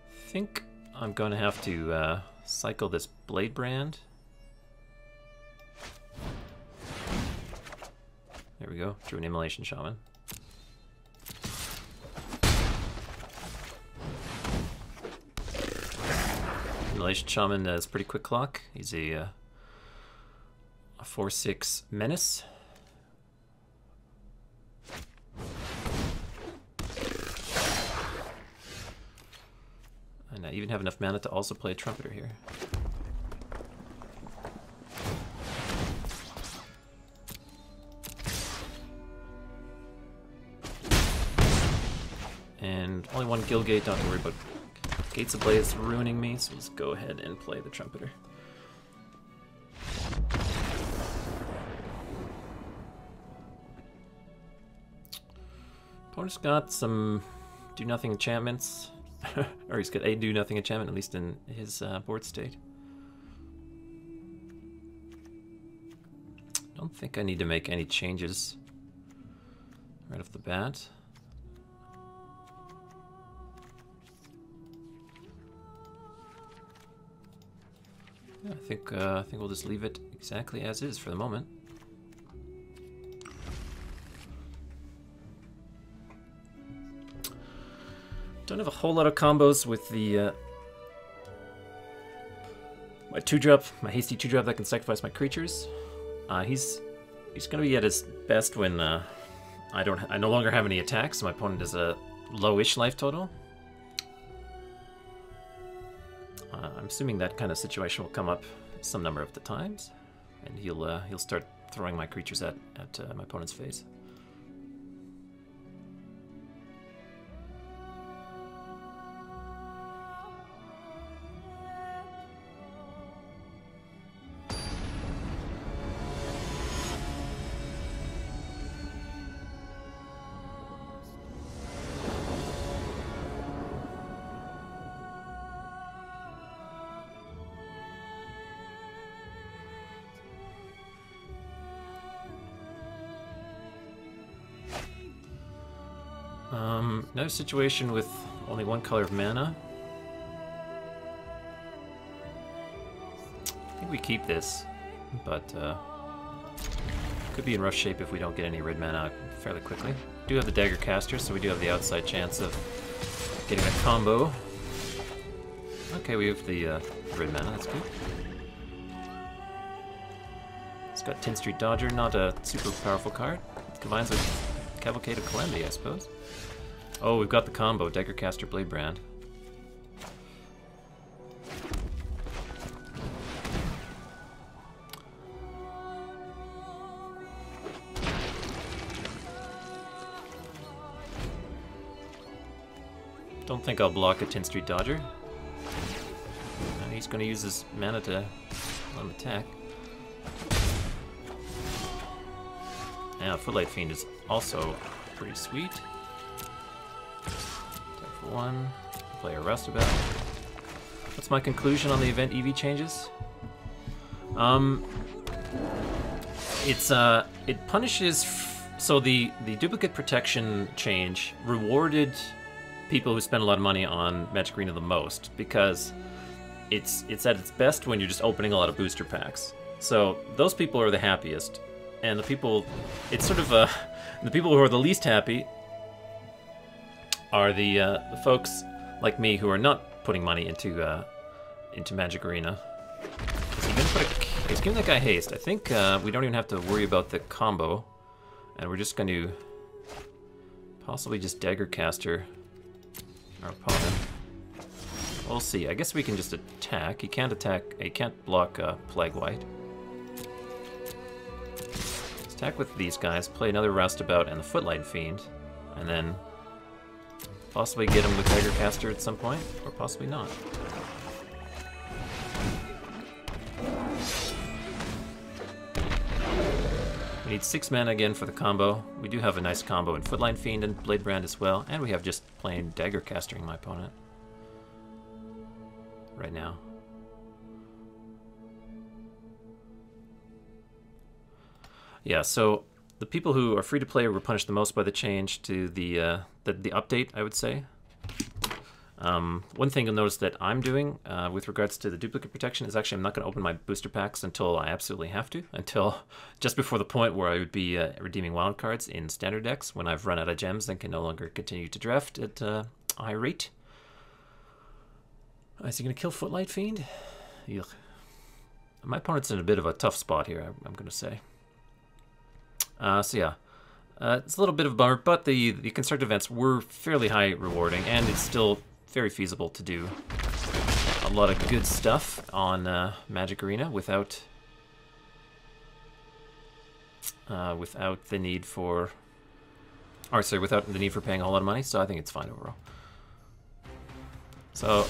Speaker 1: I think I'm going to have to cycle this Blade Brand. There we go, drew an Immolation Shaman. Immolation Shaman has pretty quick clock. He's a 4/6 Menace. And I even have enough mana to also play a Trumpeter here. Guildgate, don't have to worry about Gates Ablaze ruining me, so let's go ahead and play the Trumpeter. Opponent's got some do-nothing enchantments, or he's got a do-nothing enchantment, at least in his board state. Don't think I need to make any changes right off the bat. Yeah, I think we'll just leave it exactly as is for the moment. Don't have a whole lot of combos with the my 2-drop, my hasty 2-drop that can sacrifice my creatures. He's gonna be at his best when I no longer have any attacks. So my opponent has a low-ish life total. I'm assuming that kind of situation will come up some number of the times, and he'll start throwing my creatures at my opponent's face. Another situation with only one color of mana. I think we keep this, but could be in rough shape if we don't get any red mana fairly quickly. We do have the Dagger Caster, so we do have the outside chance of getting a combo. Okay, we have the red mana, that's good. It's got 10th Street Dodger, not a super powerful card. It combines with Cavalcade of Calamity, I suppose. Oh, we've got the combo, Dagger Caster, Blade Brand. Don't think I'll block a 10th Street Dodger. And he's going to use his mana to let him attack. Yeah, Footlight Fiend is also pretty sweet. One, play a Roustabout. What's my conclusion on the event EV changes? It punishes. So the duplicate protection change rewarded people who spend a lot of money on Magic Arena the most, because it's at its best when you're just opening a lot of booster packs. So those people are the happiest, and the people, it's sort of the people who are the least happy are the folks like me who are not putting money into Magic Arena. He's giving that guy haste. I think we don't even have to worry about the combo, and we're just going to possibly just Dagger Caster our opponent. We'll see. I guess we can just attack. He can't attack. He can't block Plague White. Let's attack with these guys. Play another Roustabout and the Footlight Fiend, and then possibly get him with Dagger Caster at some point, or possibly not. We need 6 mana again for the combo. We do have a nice combo in Footlight Fiend and Blade Brand as well, and we have just plain Dagger Castering my opponent right now. Yeah, so the people who are free to play were punished the most by the change to the update, I would say. One thing you'll notice that I'm doing with regards to the duplicate protection is actually I'm not going to open my booster packs until I absolutely have to, until just before the point where I would be redeeming wild cards in standard decks when I've run out of gems and can no longer continue to draft at a high rate. Is he going to kill Footlight Fiend? Yuck. My opponent's in a bit of a tough spot here, I'm going to say. So yeah, it's a little bit of a bummer, but the constructed events were fairly high rewarding, and it's still very feasible to do a lot of good stuff on Magic Arena without without the need for paying a whole lot of money. So I think it's fine overall. So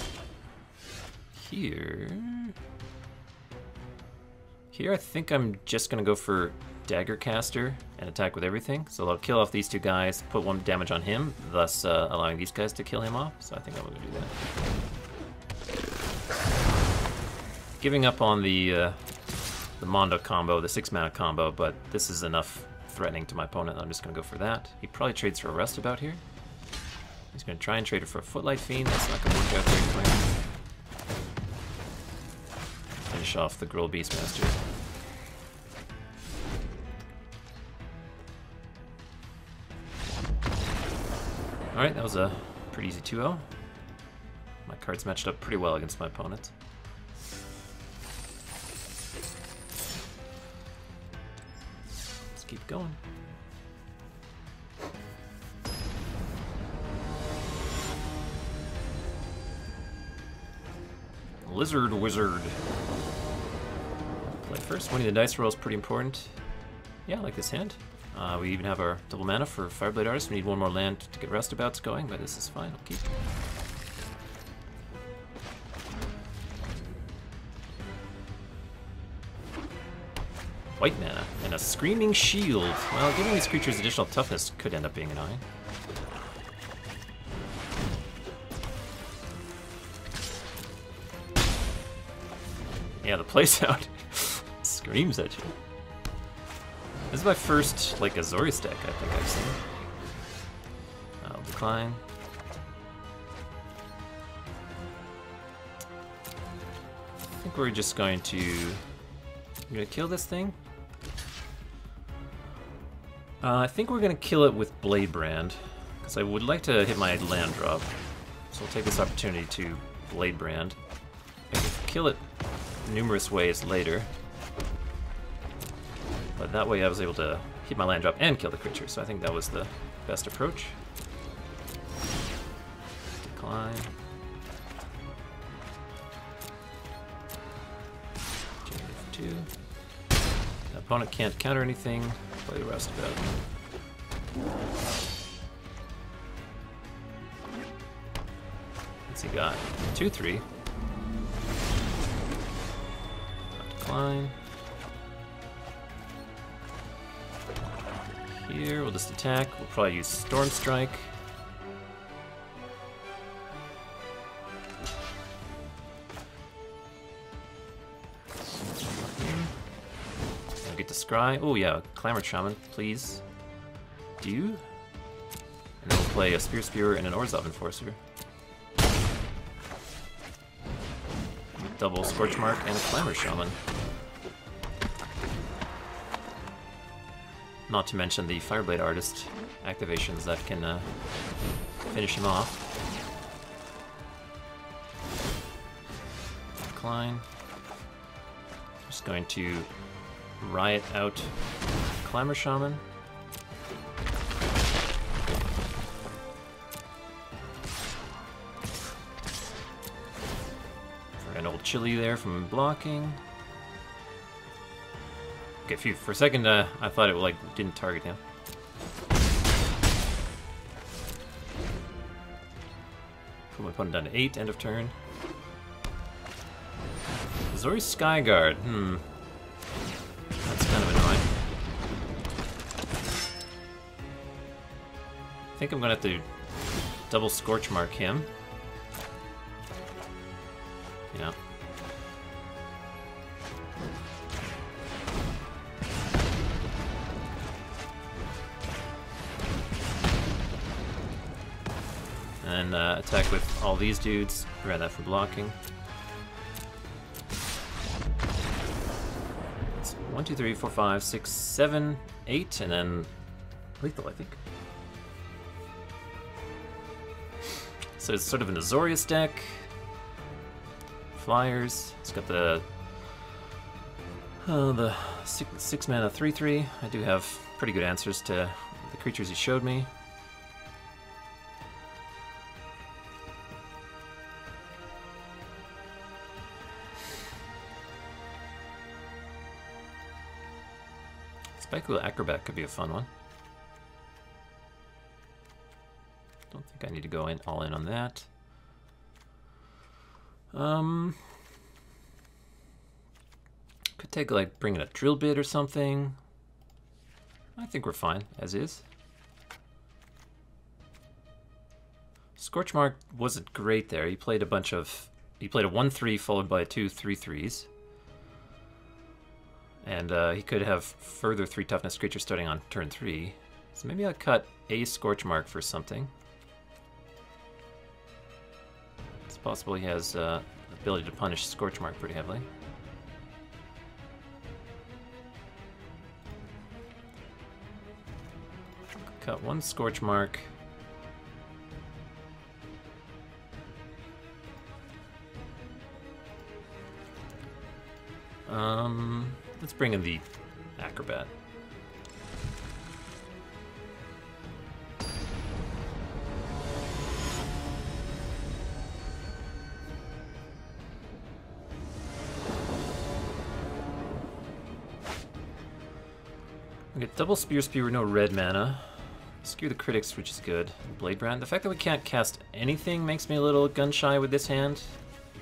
Speaker 1: here I think I'm just gonna go for Dagger Caster and attack with everything. So I'll kill off these two guys, put 1 damage on him, thus allowing these guys to kill him off. So I think I'm gonna do that. Giving up on the Mondo combo, the 6-mana combo, but this is enough threatening to my opponent. I'm just gonna go for that. He probably trades for a Rustabout here. He's gonna try and trade it for a Footlight Fiend. That's not gonna work out very quick. Finish off the Gruul Beastmaster. Alright, that was a pretty easy 2-0. My cards matched up pretty well against my opponent. Let's keep going. Lizard Wizard. Play first. Winning the dice roll is pretty important. Yeah, I like this hand. We even have our double mana for Fireblade Artist. We need 1 more land to get Rustabouts going, but this is fine. I'll keep. White mana and a Screaming Shield. Well, giving these creatures additional toughness could end up being annoying. Yeah, the plays-out screams at you. This is my first, like, Azorius deck I think I've seen. I'll decline. I think we're just going to... I'm gonna kill this thing. I think we're gonna kill it with Blade Brand, because I would like to hit my land drop. So I'll take this opportunity to Blade Brand. I can kill it numerous ways later. But that way I was able to hit my land drop and kill the creature, so I think that was the best approach. Decline. Generate 2. The opponent can't counter anything. Play the rest of it. What's he got? 2/3. Decline. Here, we'll just attack. We'll probably use Storm Strike. I'll get to Scry. Oh yeah, Clamor Shaman, please. Do you? And then we'll play a Spear Spewer and an Orzhov Enforcer. Double Scorchmark and a Clamor Shaman. Not to mention the Fireblade Artist activations that can finish him off. Decline. Just going to Riot out Clamor Shaman. For an old Chili there from blocking. Okay, for a second, I thought it didn't target him. Put my opponent down to 8, end of turn. Azorius Skyguard, That's kind of annoying. I think I'm gonna have to double Scorchmark him. Yeah. And attack with all these dudes. Grab that for blocking. It's 1, 2, 3, 4, 5, 6, 7, 8, and then lethal, I think. So it's sort of an Azorius deck. Flyers. It's got the 6 mana 3/3. I do have pretty good answers to the creatures he showed me. Spikeable Acrobat could be a fun one. Don't think I need to go all in on that. Could take, like, bring in a drill bit or something. I think we're fine, as is. Scorchmark wasn't great there. He played a bunch of... He played a 1-3 followed by 2 3-3s. And he could have further 3 toughness creatures starting on turn 3. So maybe I'll cut a Scorchmark for something. It's possible he has the ability to punish Scorchmark pretty heavily. Cut 1 Scorchmark. Let's bring in the Acrobat. We get double Spear Spewer, no red mana. Skew the Critics, which is good. Blade Brand. The fact that we can't cast anything makes me a little gun shy with this hand.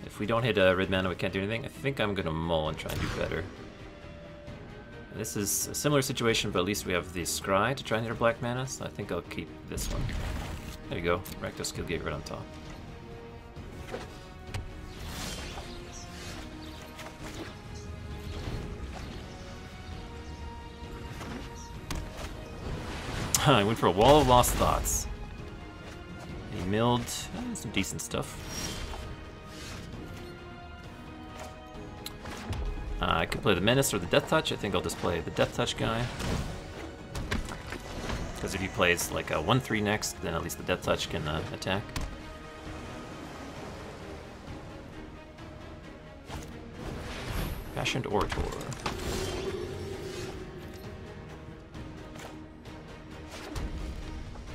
Speaker 1: If we don't hit red mana, we can't do anything. I think I'm gonna mull and try and do better. This is a similar situation, but at least we have the Scry to try and hit our black mana, so I think I'll keep this one. There you go. Rakdos Skill Gate right on top. I went for a Wall of Lost Thoughts. He milled some decent stuff. I could play the Menace or the Death Touch. I think I'll just play the Death Touch guy. Because if he plays like a 1-3 next, then at least the Death Touch can attack. Passionate Orator.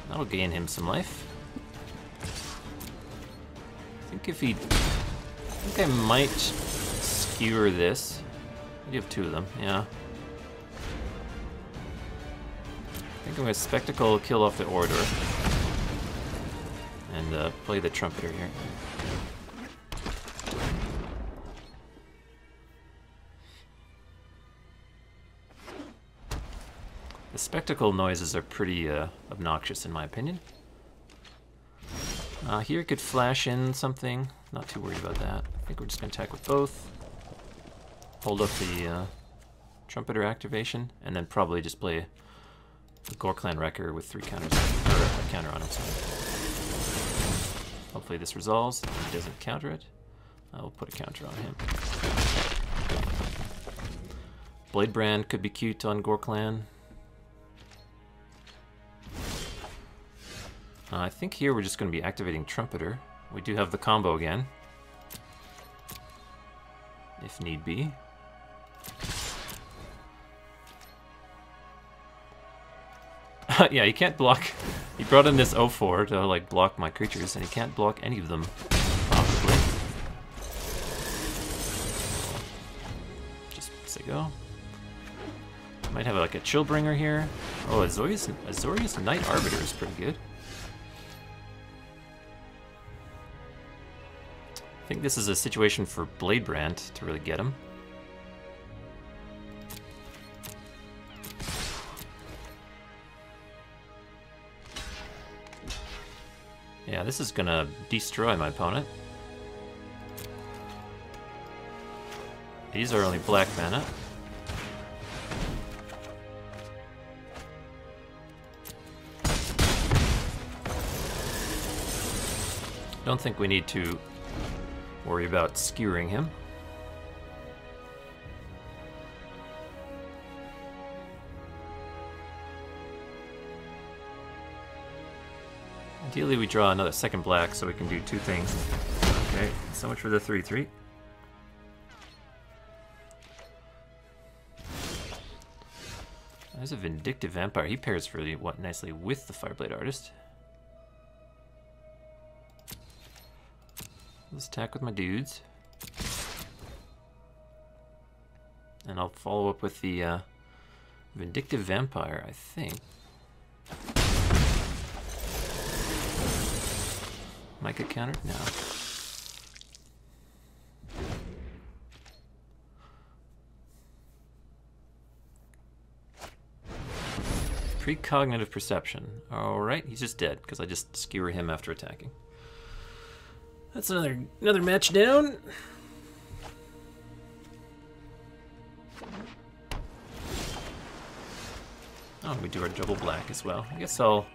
Speaker 1: That'll gain him some life. I think if he... I think I might skewer this. I do have 2 of them, yeah. I think I'm going to Spectacle, kill off the Orator. And play the Trumpeter here. The Spectacle noises are pretty obnoxious in my opinion. Here could flash in something. Not too worried about that. I think we're just going to attack with both. Hold up the Trumpeter activation, and then probably just play the Gorklan Wrecker with 3 counters, or a counter on it. Hopefully this resolves. If he doesn't counter it, I will put a counter on him. Blade Brand could be cute on Gorklan. I think here we're just going to be activating Trumpeter. We do have the combo again, if need be. Yeah, he can't block. He brought in this 0-4 to like block my creatures, and he can't block any of them, probably. Just say go. Might have like a Chillbringer here. Oh, Azorius Night Arbiter is pretty good. I think this is a situation for Blade Brand to really get him. Yeah, this is gonna destroy my opponent. These are only black mana. Don't think we need to worry about skewering him. Ideally we draw another second black so we can do 2 things. Okay, so much for the 3-3. There's a Vindictive Vampire. He pairs really nicely with the Fireblade Artist. Let's attack with my dudes. And I'll follow up with the Vindictive Vampire, I think. Might get countered? No. Precognitive perception. Alright, he's just dead, because I just skewer him after attacking. That's another match down. Oh, we do our double black as well. I guess I'll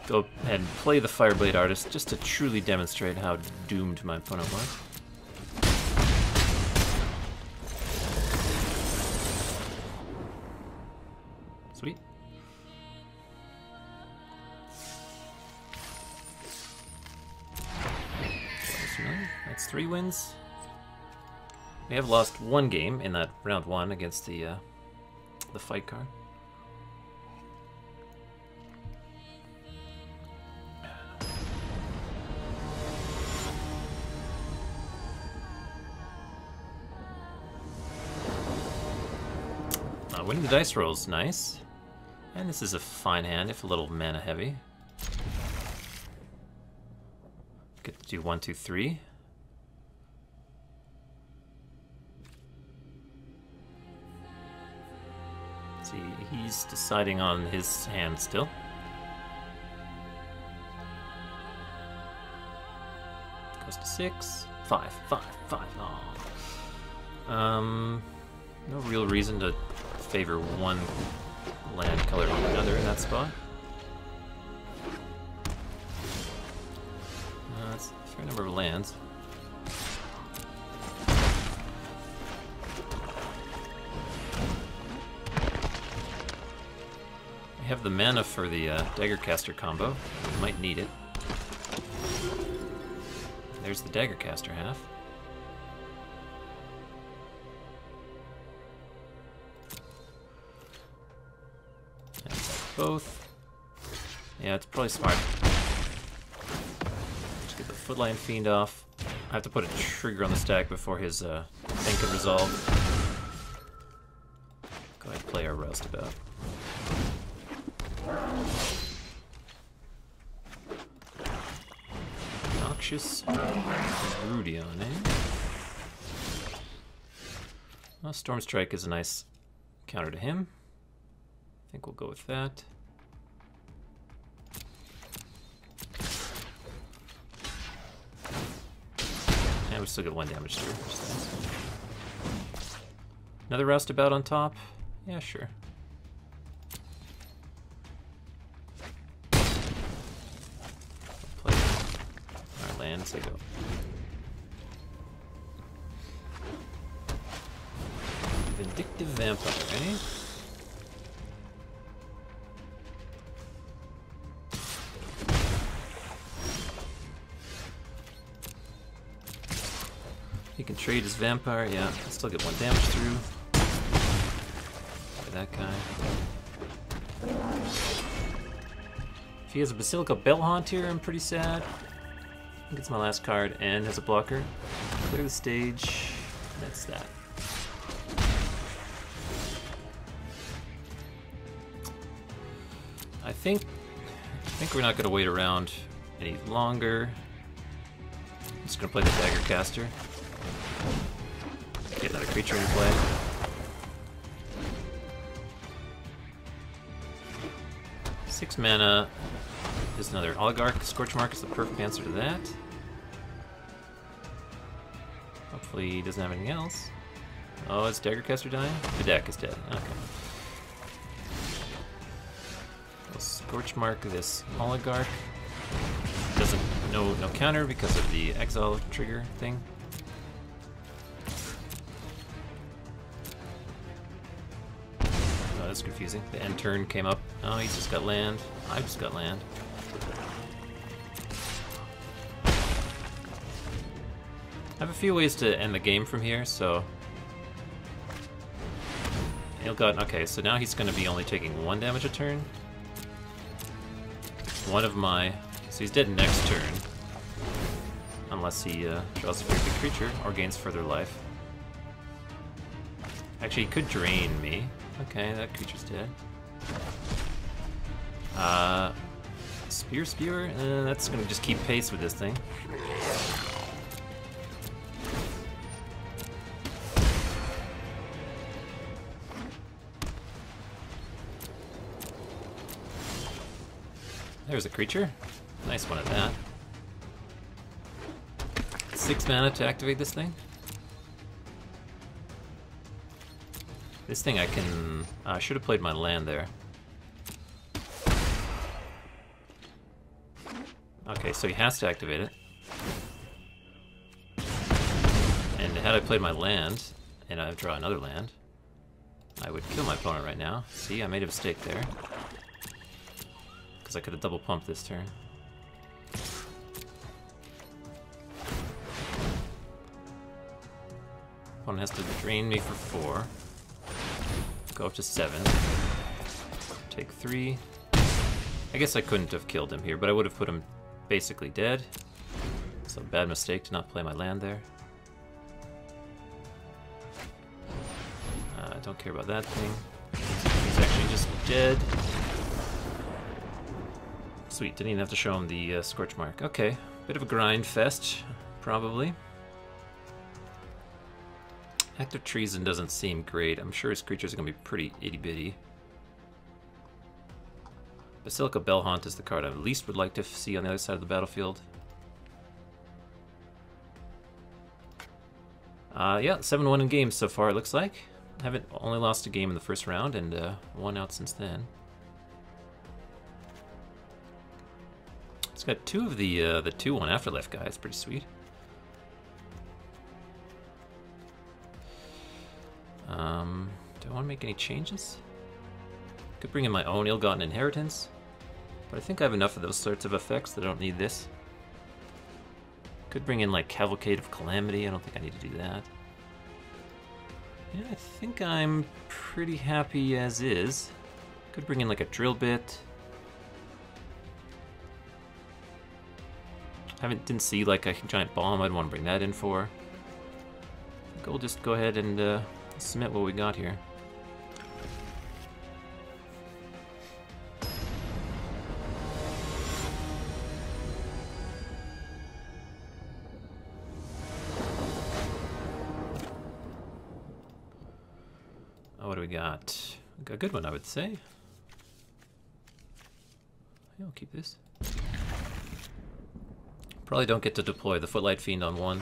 Speaker 1: go ahead and play the Fireblade Artist just to truly demonstrate how doomed my opponent was. Sweet. That's 3 wins. We have lost 1 game in that round 1 against the fight card. Winning the dice roll is nice. And this is a fine hand, if a little mana heavy. Get to do 1, 2, 3. See, he's deciding on his hand still. Goes to 6, 5, 5, 5. Oh. No real reason to favor one land color over another in that spot. That's a fair number of lands. I have the mana for the Daggercaster combo. We might need it. There's the Daggercaster half. Both. Yeah, it's probably smart. Just get the Footline Fiend off. I have to put a trigger on the stack before his thing can resolve. Go ahead and play our Roustabout. Noxious Rudion, eh? Well, Storm Strike is a nice counter to him. I think we'll go with that. And we still get 1 damage through, which is nice. Another Roustabout on top? Yeah, sure. Play our lands, they go. Vindictive Vampire, eh? He can trade his Vampire, yeah. I'll still get 1 damage through. For that guy. If he has a Basilica Bellhaunt here, I'm pretty sad. He gets my last card and has a blocker. Clear the stage. That's that. I think we're not gonna wait around any longer. I'm just gonna play the Daggercaster. Get another creature into play. Six mana. There's another Oligarch. Scorchmark is the perfect answer to that. Hopefully he doesn't have anything else. Oh, is Daggercaster dying? The deck is dead. Okay. We'll Scorchmark this Oligarch. Doesn't no counter because of the exile trigger thing. Oh, that's confusing. The end turn came up. Oh, he's just got land. I've just got land. I have a few ways to end the game from here, so... Okay, so now he's going to be only taking 1 damage a turn. One of my... So he's dead next turn. Unless he draws a very big creature or gains further life. Actually, he could drain me. Okay, that creature's dead. Spear Spewer? That's going to just keep pace with this thing. There's a creature. Nice one at that. 6 mana to activate this thing. This thing I can... I should have played my land there. Okay, so he has to activate it. And had I played my land, and I draw another land, I would kill my opponent right now. See, I made a mistake there. Because I could have double pumped this turn. Opponent has to drain me for 4. Go up to 7. Take 3. I guess I couldn't have killed him here, but I would have put him basically dead. So bad mistake to not play my land there. I don't care about that thing. He's actually just dead. Sweet, didn't even have to show him the scorch mark. Okay, bit of a grind fest, probably. Act of Treason doesn't seem great. I'm sure his creatures are going to be pretty itty-bitty. Basilica Bellhaunt is the card I least would like to see on the other side of the battlefield. Yeah, 7-1 in games so far, it looks like. Haven't only lost a game in the first round and won out since then. It's got 2 of the 2-1 Afterlife guys. Pretty sweet. Do I want to make any changes? Could bring in my own Ill-Gotten Inheritance, but I think I have enough of those sorts of effects that I don't need this. Could bring in like Cavalcade of Calamity. I don't think I need to do that. Yeah, I think I'm pretty happy as is. Could bring in like a Drill Bit. Didn't see like a giant bomb I'd want to bring that in for. I think we'll just go ahead and submit what we got here. What do we got? We got a good one, I would say. Yeah, I'll keep this. Probably don't get to deploy the Footlight Fiend on 1,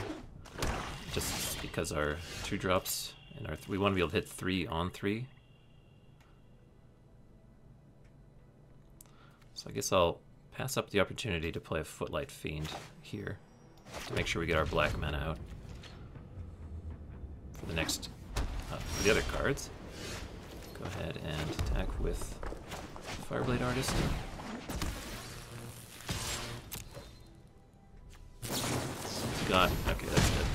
Speaker 1: just because our 2-drops and our we want to be able to hit 3 on 3. So I guess I'll pass up the opportunity to play a Footlight Fiend here to make sure we get our black mana out for the next for the other cards. Go ahead and attack with Fireblade Artist. Got okay, that's good.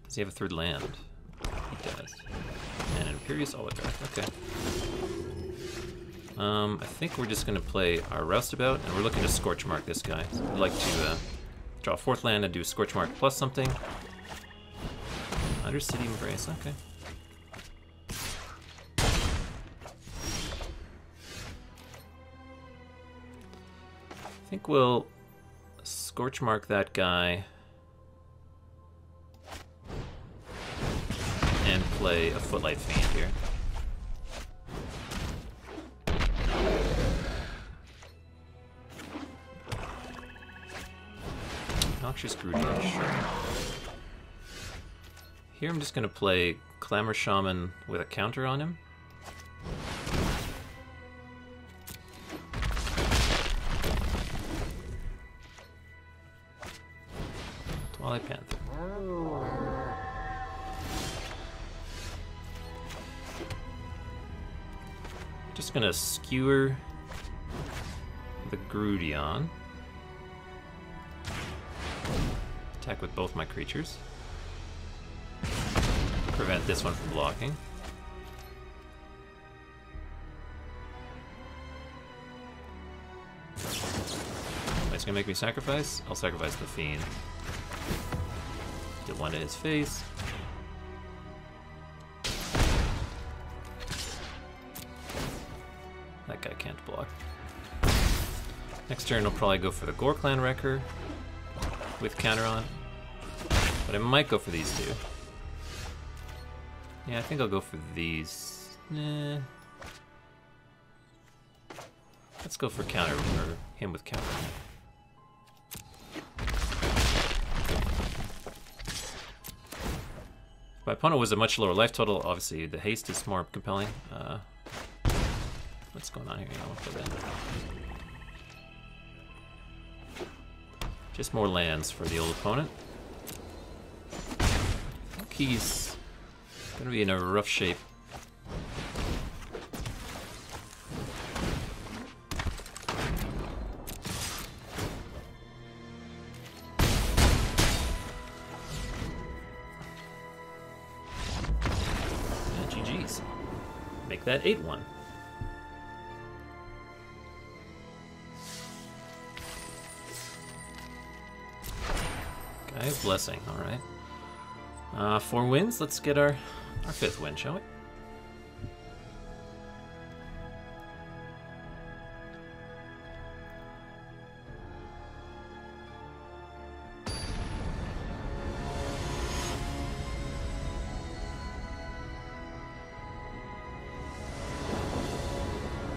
Speaker 1: Does he have a 3rd land? He does. And an Imperious Oligarch. Okay. I think we're just gonna play our Roustabout, and we're looking to Scorch Mark this guy. So I'd like to draw a 4th land and do Scorch Mark plus something. Undercity Embrace, okay. I think we'll Scorch Mark that guy and play a Footlight Fiend here. Noxious Grudia, sure. Here I'm just going to play Clamor Shaman with a counter on him. Twilight Panther. Just going to skewer the Grudion. Attack with both my creatures. Prevent this one from blocking. It's gonna make me sacrifice? I'll sacrifice the Fiend. Deal 1 to his face. That guy can't block. Next turn I'll probably go for the Gore Clan Wrecker with counter on. But I might go for these 2. Yeah, I think I'll go for these. Nah. Let's go for counter, or him with counter. If my opponent was a much lower life total, obviously the haste is more compelling. What's going on here? You know, for that. Just more lands for the old opponent. I think he's gonna be in a rough shape. GG's. Make that 8-1. Guy of Blessing, alright. 4 wins, let's get our 5th win, shall we?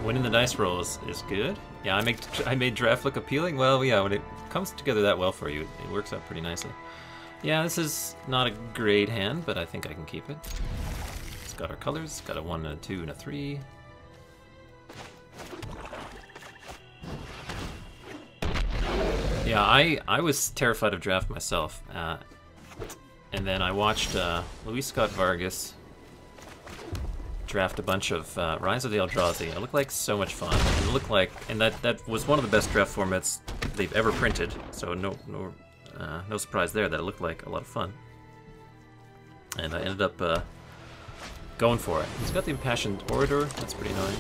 Speaker 1: Winning the dice rolls is good. Yeah, I made draft look appealing. Well, yeah, when it comes together that well for you, it works out pretty nicely. Yeah, this is not a great hand, but I think I can keep it. It's got our colors. It's got a 1, a 2, and a 3. Yeah, I was terrified of draft myself, and then I watched Luis Scott Vargas draft a bunch of Rise of the Eldrazi. It looked like so much fun. It looked like, and that was one of the best draft formats they've ever printed. So no surprise there that it looked like a lot of fun. And I ended up going for it. He's got the Impassioned Orator. That's pretty annoying.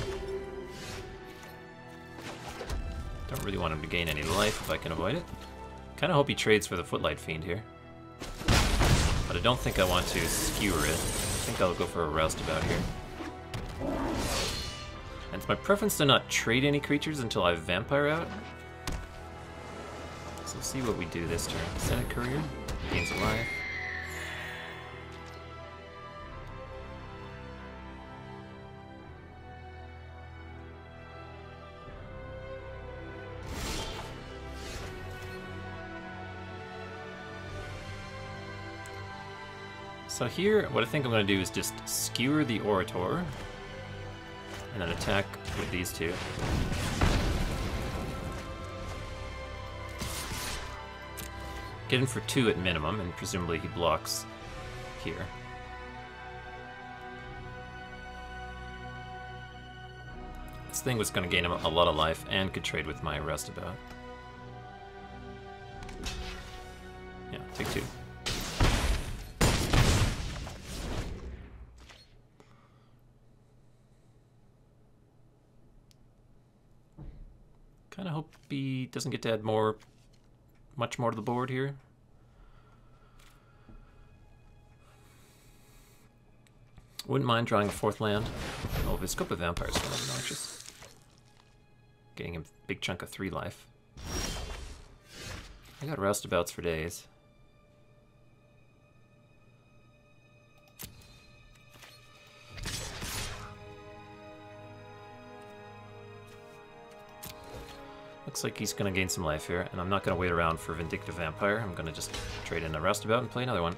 Speaker 1: Don't really want him to gain any life if I can avoid it. Kind of hope he trades for the Footlight Fiend here. But I don't think I want to skewer it. I think I'll go for a Roustabout here. And it's my preference to not trade any creatures until I Vampire out. So let's see what we do this turn. Senate Courier, gains a life. So here, what I think I'm going to do is just skewer the Orator, and then attack with these two. Get in for 2 at minimum, and presumably he blocks here. This thing was going to gain him a lot of life, and could trade with my Roustabout. Yeah, take 2. Kind of hope he doesn't get to add much more to the board here. Wouldn't mind drawing a 4th land. Oh, his Scope of Vampire is kind of obnoxious. Getting him a big chunk of 3 life. I got Roustabouts for days. Looks like he's going to gain some life here, and I'm not going to wait around for Vindictive Vampire. I'm going to just trade in a Roustabout and play another one.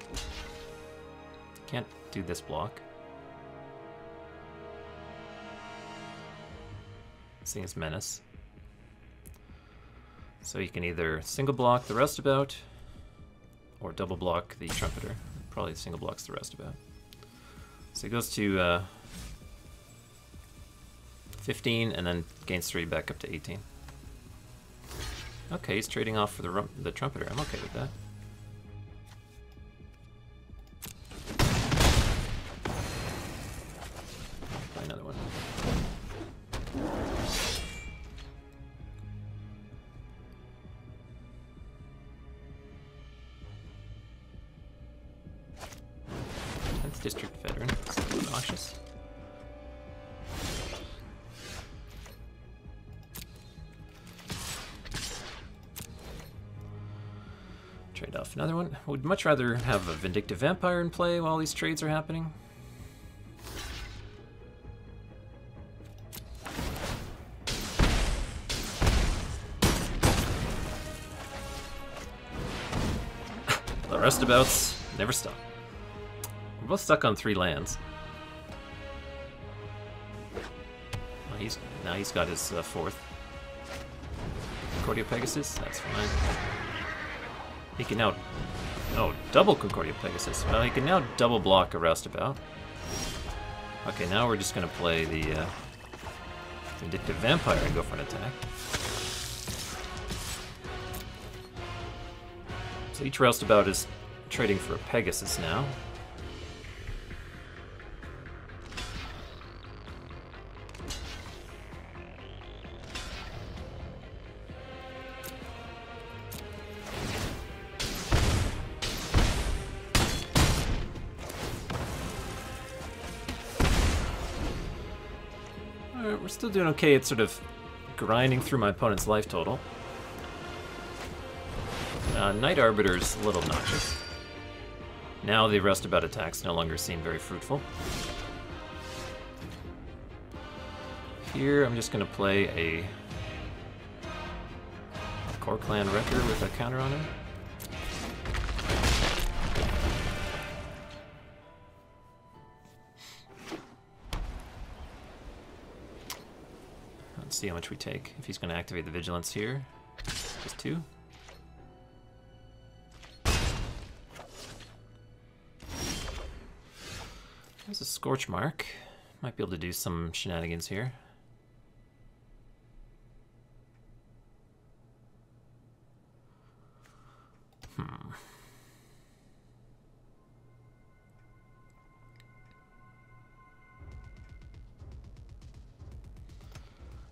Speaker 1: Can't do this block. This thing is Menace. So you can either single block the Roustabout, or double block the Trumpeter. Probably single blocks the Roustabout. So he goes to 15, and then gains 3 back up to 18. Okay, he's trading off for the Trumpeter. I'm okay with that. Play another one. That's District Veteran. It's obnoxious. Trade off another one. Would much rather have a Vindictive Vampire in play while these trades are happening. The roustabouts never stop. We're both stuck on 3 lands. Now he's got his 4th. Concordia Pegasus, that's fine. He can now... Oh, double Concordia Pegasus. Well, he can now double block a roustabout. Okay, now we're just going to play the Vindictive Vampire and go for an attack. So each roustabout is trading for a Pegasus now. Alright, we're still doing okay. It's sort of grinding through my opponent's life total. Night Arbiter's a little obnoxious. Now the roustabout attacks no longer seem very fruitful. Here I'm just going to play a Core Clan Wrecker with a counter on him. Let's see how much we take. If he's going to activate the Vigilance here. Just 2. There's a Scorch Mark. Might be able to do some shenanigans here.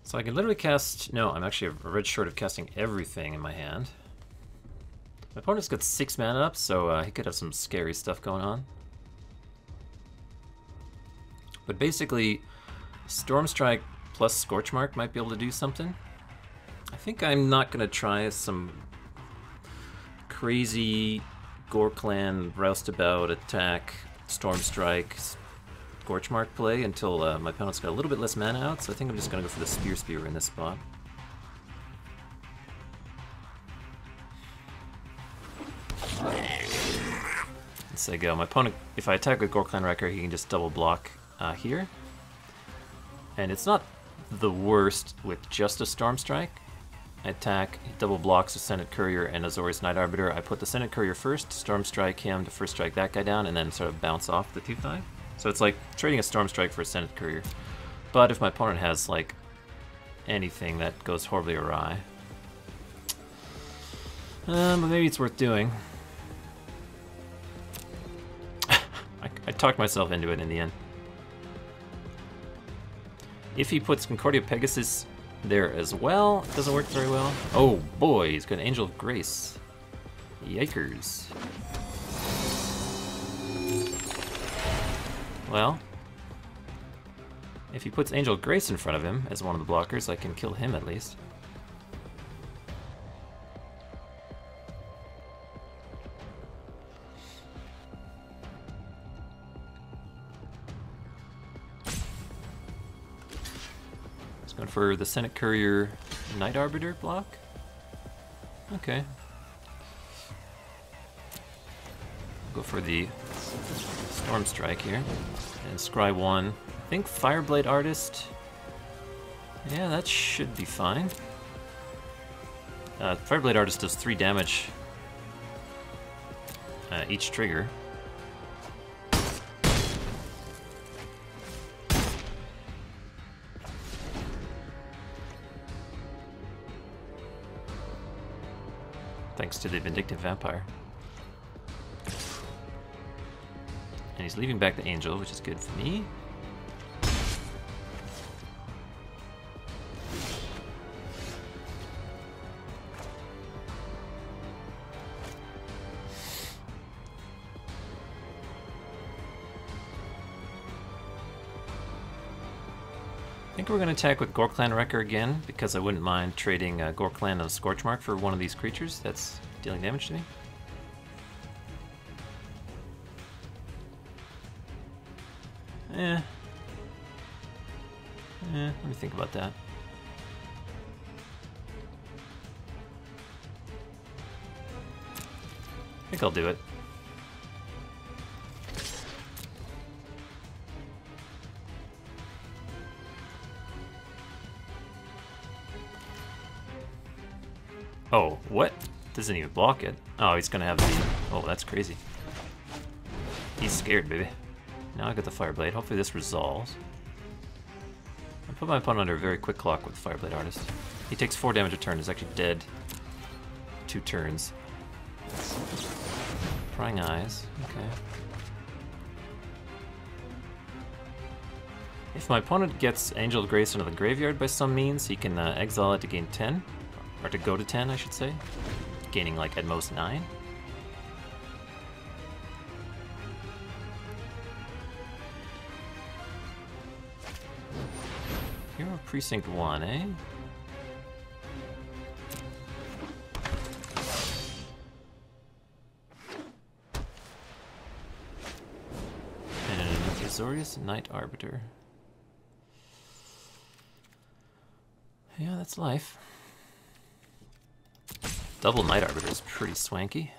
Speaker 1: So I can literally cast... No, I'm actually a red short of casting everything in my hand. My opponent's got 6 mana up, so he could have some scary stuff going on. But basically, Stormstrike plus Scorchmark might be able to do something. I think I'm not going to try some crazy Gore Clan roustabout attack, Stormstrike, Scorchmark play until my opponent's got a little bit less mana out, so I think I'm just going to go for the Spear Spewer in this spot. Let's say go. My opponent, if I attack with Gore Clan Wrecker, he can just double block here. And it's not the worst with just a Stormstrike. I attack, he double blocks a Senate Courier and Azorius Night Arbiter. I put the Senate Courier first, Stormstrike him to first strike that guy down, and then sort of bounce off the 2/5. So it's like trading a Stormstrike for a Senate Courier. But if my opponent has like anything that goes horribly awry, but maybe it's worth doing. I talked myself into it in the end. If he puts Concordia Pegasus there as well, it doesn't work very well. Oh boy, he's got Angel of Grace. Yikers. Well, if he puts Angel of Grace in front of him as one of the blockers, I can kill him at least. Going for the Senate Courier Night Arbiter block? Okay. Go for the Stormstrike here. And scry 1. I think Fireblade Artist. Yeah, that should be fine. Fireblade Artist does 3 damage each trigger. Thanks to the Vindictive Vampire. And he's leaving back the Angel, which is good for me. I think we're going to attack with Gore Clan Wrecker again, because I wouldn't mind trading Gore Clan and Scorchmark for one of these creatures that's dealing damage to me. Let me think about that. I think I'll do it. Oh, what? Doesn't even block it. Oh, he's gonna have the... Oh, that's crazy. He's scared, baby. Now I got the Fireblade. Hopefully this resolves. I put my opponent under a very quick clock with the Fireblade Artist. He takes 4 damage a turn. He's actually dead 2 turns. Prying Eyes. Okay. If my opponent gets Angel of Grace into the graveyard by some means, he can exile it to gain 10. Or to go to 10, I should say. Gaining, like, at most 9. Hero Precinct 1, eh? And Azorius Night Arbiter. Yeah, that's life. Double Night Arbiter is pretty swanky.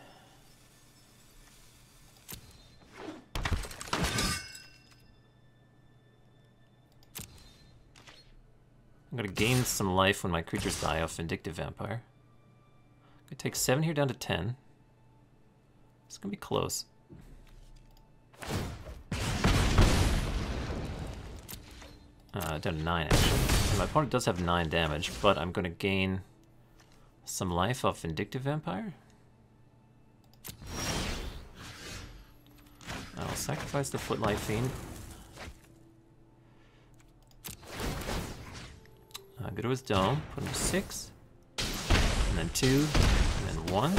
Speaker 1: I'm gonna gain some life when my creatures die off Vindictive Vampire. I take 7 here down to 10. It's gonna be close. Down to 9 actually. And my opponent does have 9 damage, but I'm gonna gain some life off Vindictive Vampire. I'll sacrifice the Footlight Fiend. Go to his dome, put him to 6, and then 2, and then 1.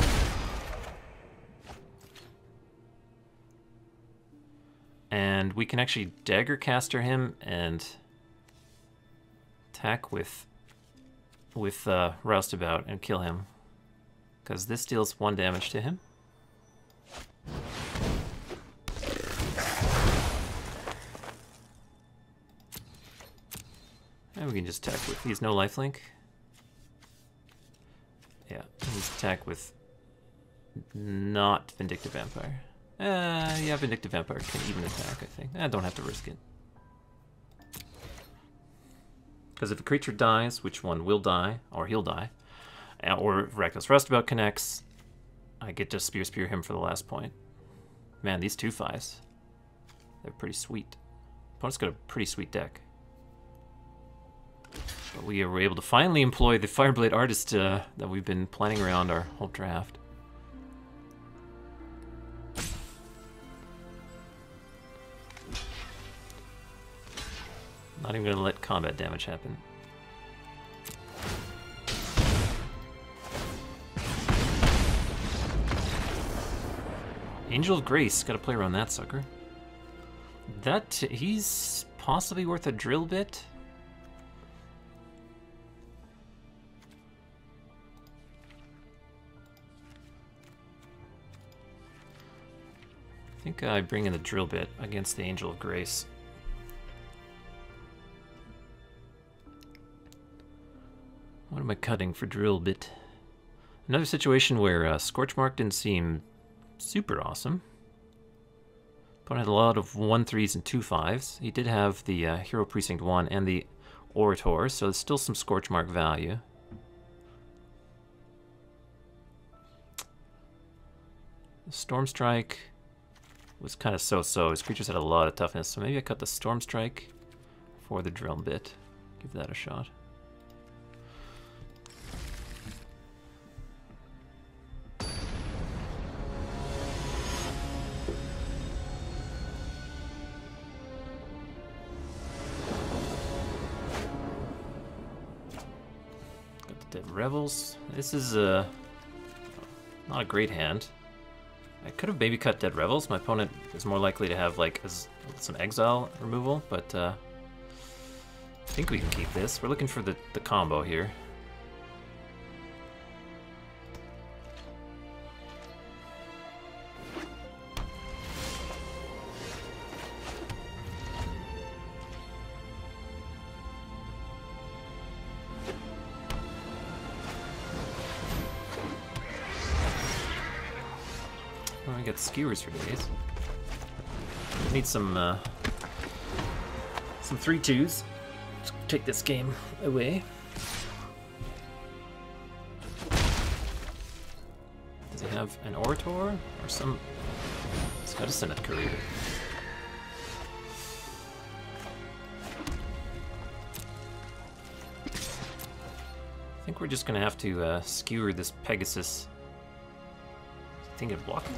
Speaker 1: And we can actually Dagger Caster him and attack with Roustabout and kill him, because this deals 1 damage to him. And we can just attack with... He's no lifelink. Yeah, he's attack with not Vindictive Vampire. Yeah, Vindictive Vampire can even attack, I think. I don't have to risk it. Because if a creature dies, which one will die, or he'll die, or if Reckless Roustabout connects, I get to Spear him for the last point. Man, these 2/5s, they're pretty sweet. Opponent's got a pretty sweet deck. But we were able to finally employ the Fireblade Artist that we've been planning around our whole draft. Not even going to let combat damage happen. Angel of Grace, got to play around that sucker. He's possibly worth a drill bit. I think I bring in the drill bit against the Angel of Grace. What am I cutting for drill bit? Another situation where Scorchmark didn't seem super awesome. Opponent had a lot of 1/3s and 2/5s. He did have the Hero Precinct 1 and the Orator, so there's still some Scorchmark value. The Storm Strike was kind of so-so. His creatures had a lot of toughness, so maybe I cut the Storm Strike for the drill bit. Give that a shot. Dead Revels. This is not a great hand. I could have maybe cut Dead Revels. My opponent is more likely to have like some exile removal, but I think we can keep this. We're looking for the combo here. I get skewers for days. Need some 3/2s to take this game away. have an Orator or some... It's got to send a courier. I think we're just gonna have to skewer this Pegasus. I think it'd block it.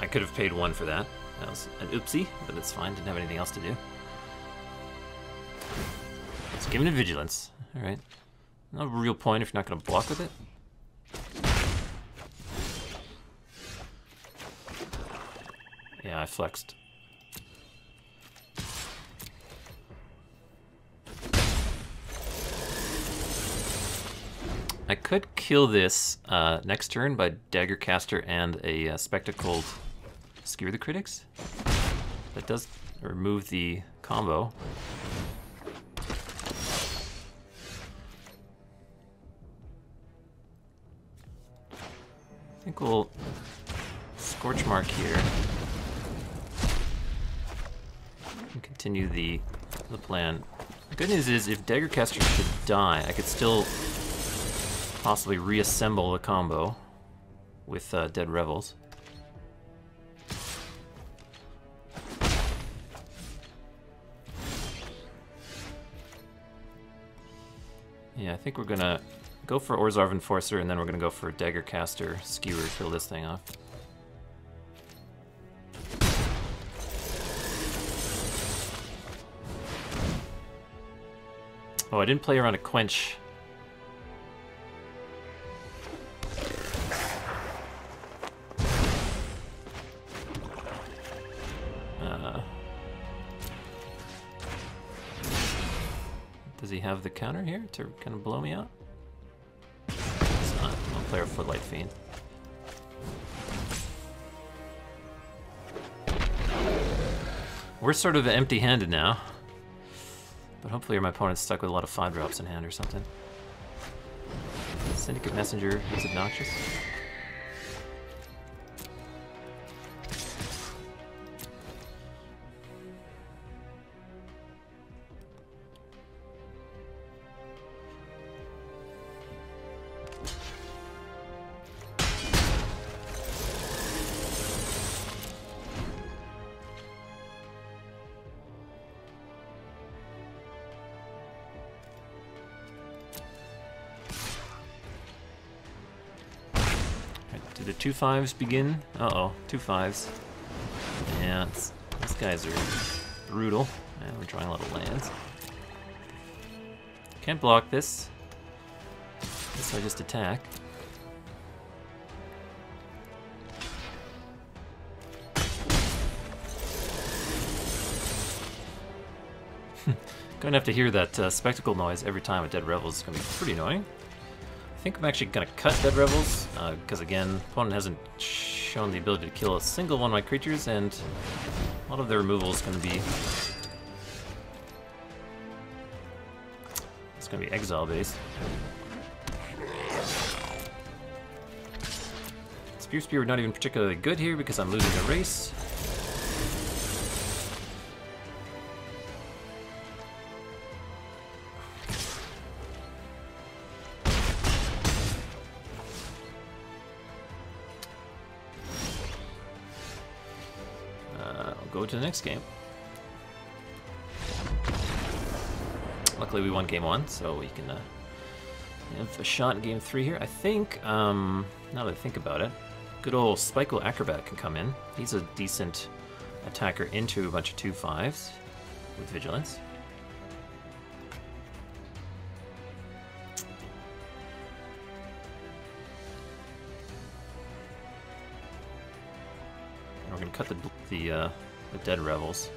Speaker 1: I could have paid 1 for that. That was an oopsie, but it's fine. Didn't have anything else to do. Let's give it a vigilance. Alright. No real point if you're not going to block with it. Yeah, I flexed. I could kill this next turn by Dagger Caster and a Spectacled Skewer the Critics. That does remove the combo. I think we'll Scorch Mark here. And continue the plan. The good news is if Dagger Caster should die, I could still possibly reassemble the combo with Dead Revels. Yeah, I think we're gonna go for Orzhov Enforcer, and then we're gonna go for Dagger Caster, Skewer, kill this thing off. Oh, I didn't play around a Quench. Does he have the counter here to kind of blow me out? It's not. I'll play our Footlight Fiend. We're sort of empty-handed now. But hopefully my opponent's stuck with a lot of 5-drops in hand or something. Syndicate Messenger is obnoxious. Do the 2/5s begin? Uh-oh, 2/5s. Yeah, these guys are brutal. And we're drawing a lot of lands. Can't block this. Guess I just attack. Gonna have to hear that spectacle noise every time a Dead Revels is gonna be pretty annoying. I think I'm actually gonna cut Dead Revels, because again, opponent hasn't shown the ability to kill a single one of my creatures, and a lot of their removal is gonna be exile based. Spear not even particularly good here because I'm losing a race. Go to the next game. Luckily we won game 1, so we can have a shot in game 3 here. I think, now that I think about it, good old Spikeal Acrobat can come in. He's a decent attacker into a bunch of 2/5s with Vigilance. And we're going to cut the Dead Revels.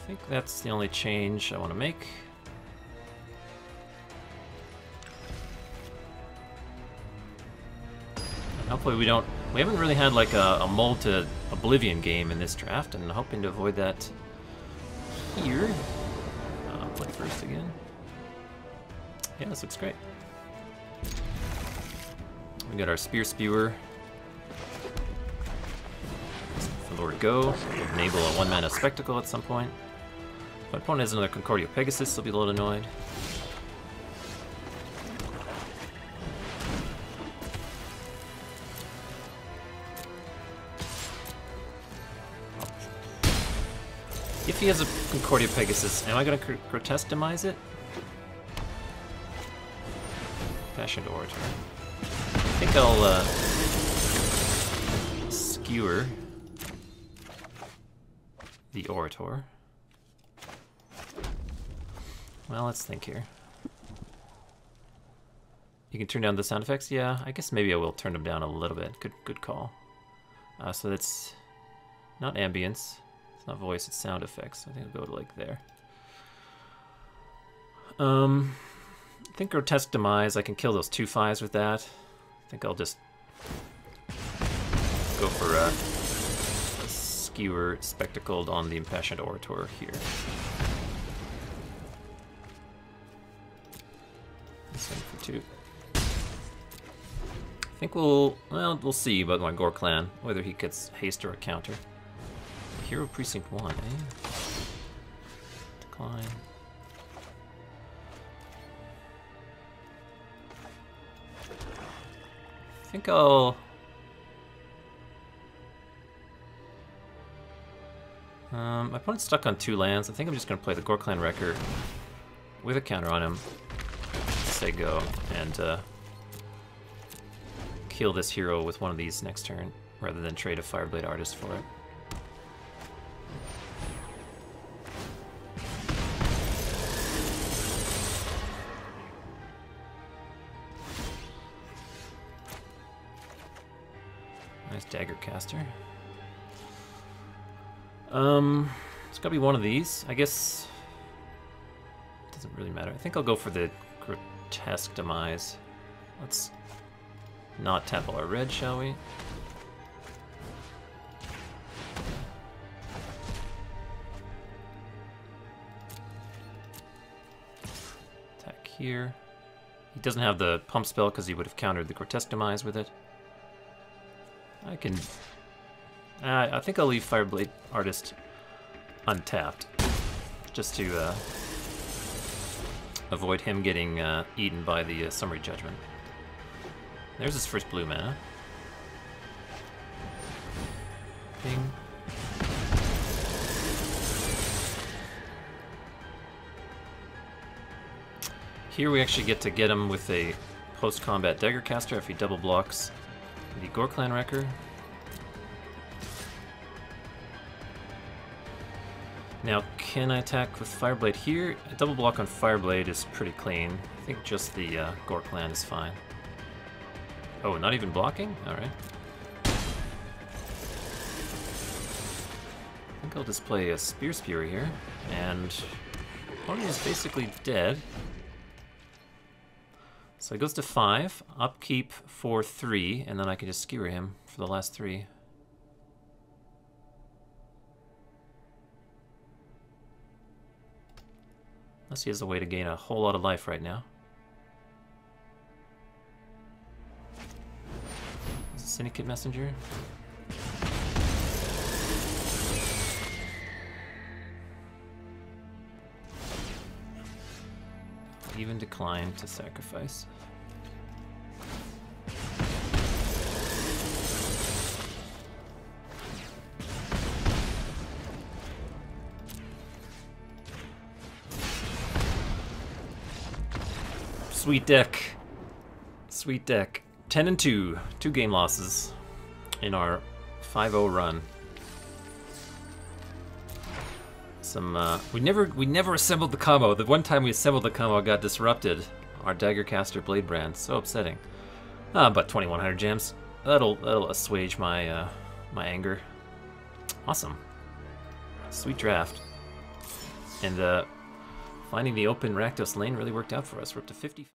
Speaker 1: I think that's the only change I want to make. And hopefully we haven't really had like a Mold to Oblivion game in this draft, and I'm hoping to avoid that here. Play first again. Yeah, this looks great. We got our Spear Spewer. For Lord Go. We'll enable a 1-mana Spectacle at some point. If my opponent has another Concordia Pegasus, they'll be a little annoyed. If he has a Concordia Pegasus, am I going to Grotesque Demise it? Fashioned Orator. I think I'll skewer the Orator. Well, let's think here. You can turn down the sound effects? Yeah, I guess maybe I will turn them down a little bit. Good call. So that's not ambience. It's not voice, it's sound effects. I think I'll go to like there. I think Grotesque Demise, I can kill those 2/5s with that. I think I'll just go for a Skewer Spectacled on the Impassioned Orator here. This one for 2. I think we'll see about my Gore Clan, whether he gets haste or a counter. Hero Precinct 1, eh? Decline. I think I'll... my opponent's stuck on 2 lands. I think I'm just going to play the Gore Clan Wrecker with a counter on him. Say go, and kill this hero with one of these next turn, rather than trade a Fireblade Artist for it. Nice Dagger Caster. It's gotta be one of these. I guess it doesn't really matter. I think I'll go for the Grotesque Demise. Let's not tap all our red, shall we? Attack here. He doesn't have the pump spell because he would have countered the Grotesque Demise with it. I can... I think I'll leave Fireblade Artist untapped, just to avoid him getting eaten by the Summary Judgment. There's his first blue mana. Ping. Here we actually get to get him with a post-combat Dagger Caster if he double blocks the Gore Clan Wrecker. Now, can I attack with Fireblade here? A double block on Fireblade is pretty clean. I think just the Gore Clan is fine. Oh, not even blocking? Alright. I think I'll just play a Spear Spewer here, and opponent is basically dead. So it goes to 5, upkeep for 3, and then I can just skewer him for the last 3. Unless he has a way to gain a whole lot of life right now. Is it Syndicate Messenger? Even decline to sacrifice. Sweet deck. Sweet deck. 10-2. 2 game losses in our 5-0 run. We never assembled the combo. The one time we assembled the combo got disrupted. Our Dagger Caster Blade Brand. So upsetting. But 2100 gems. That'll assuage my my anger. Awesome. Sweet draft. And finding the open Rakdos lane really worked out for us. We're up to 50.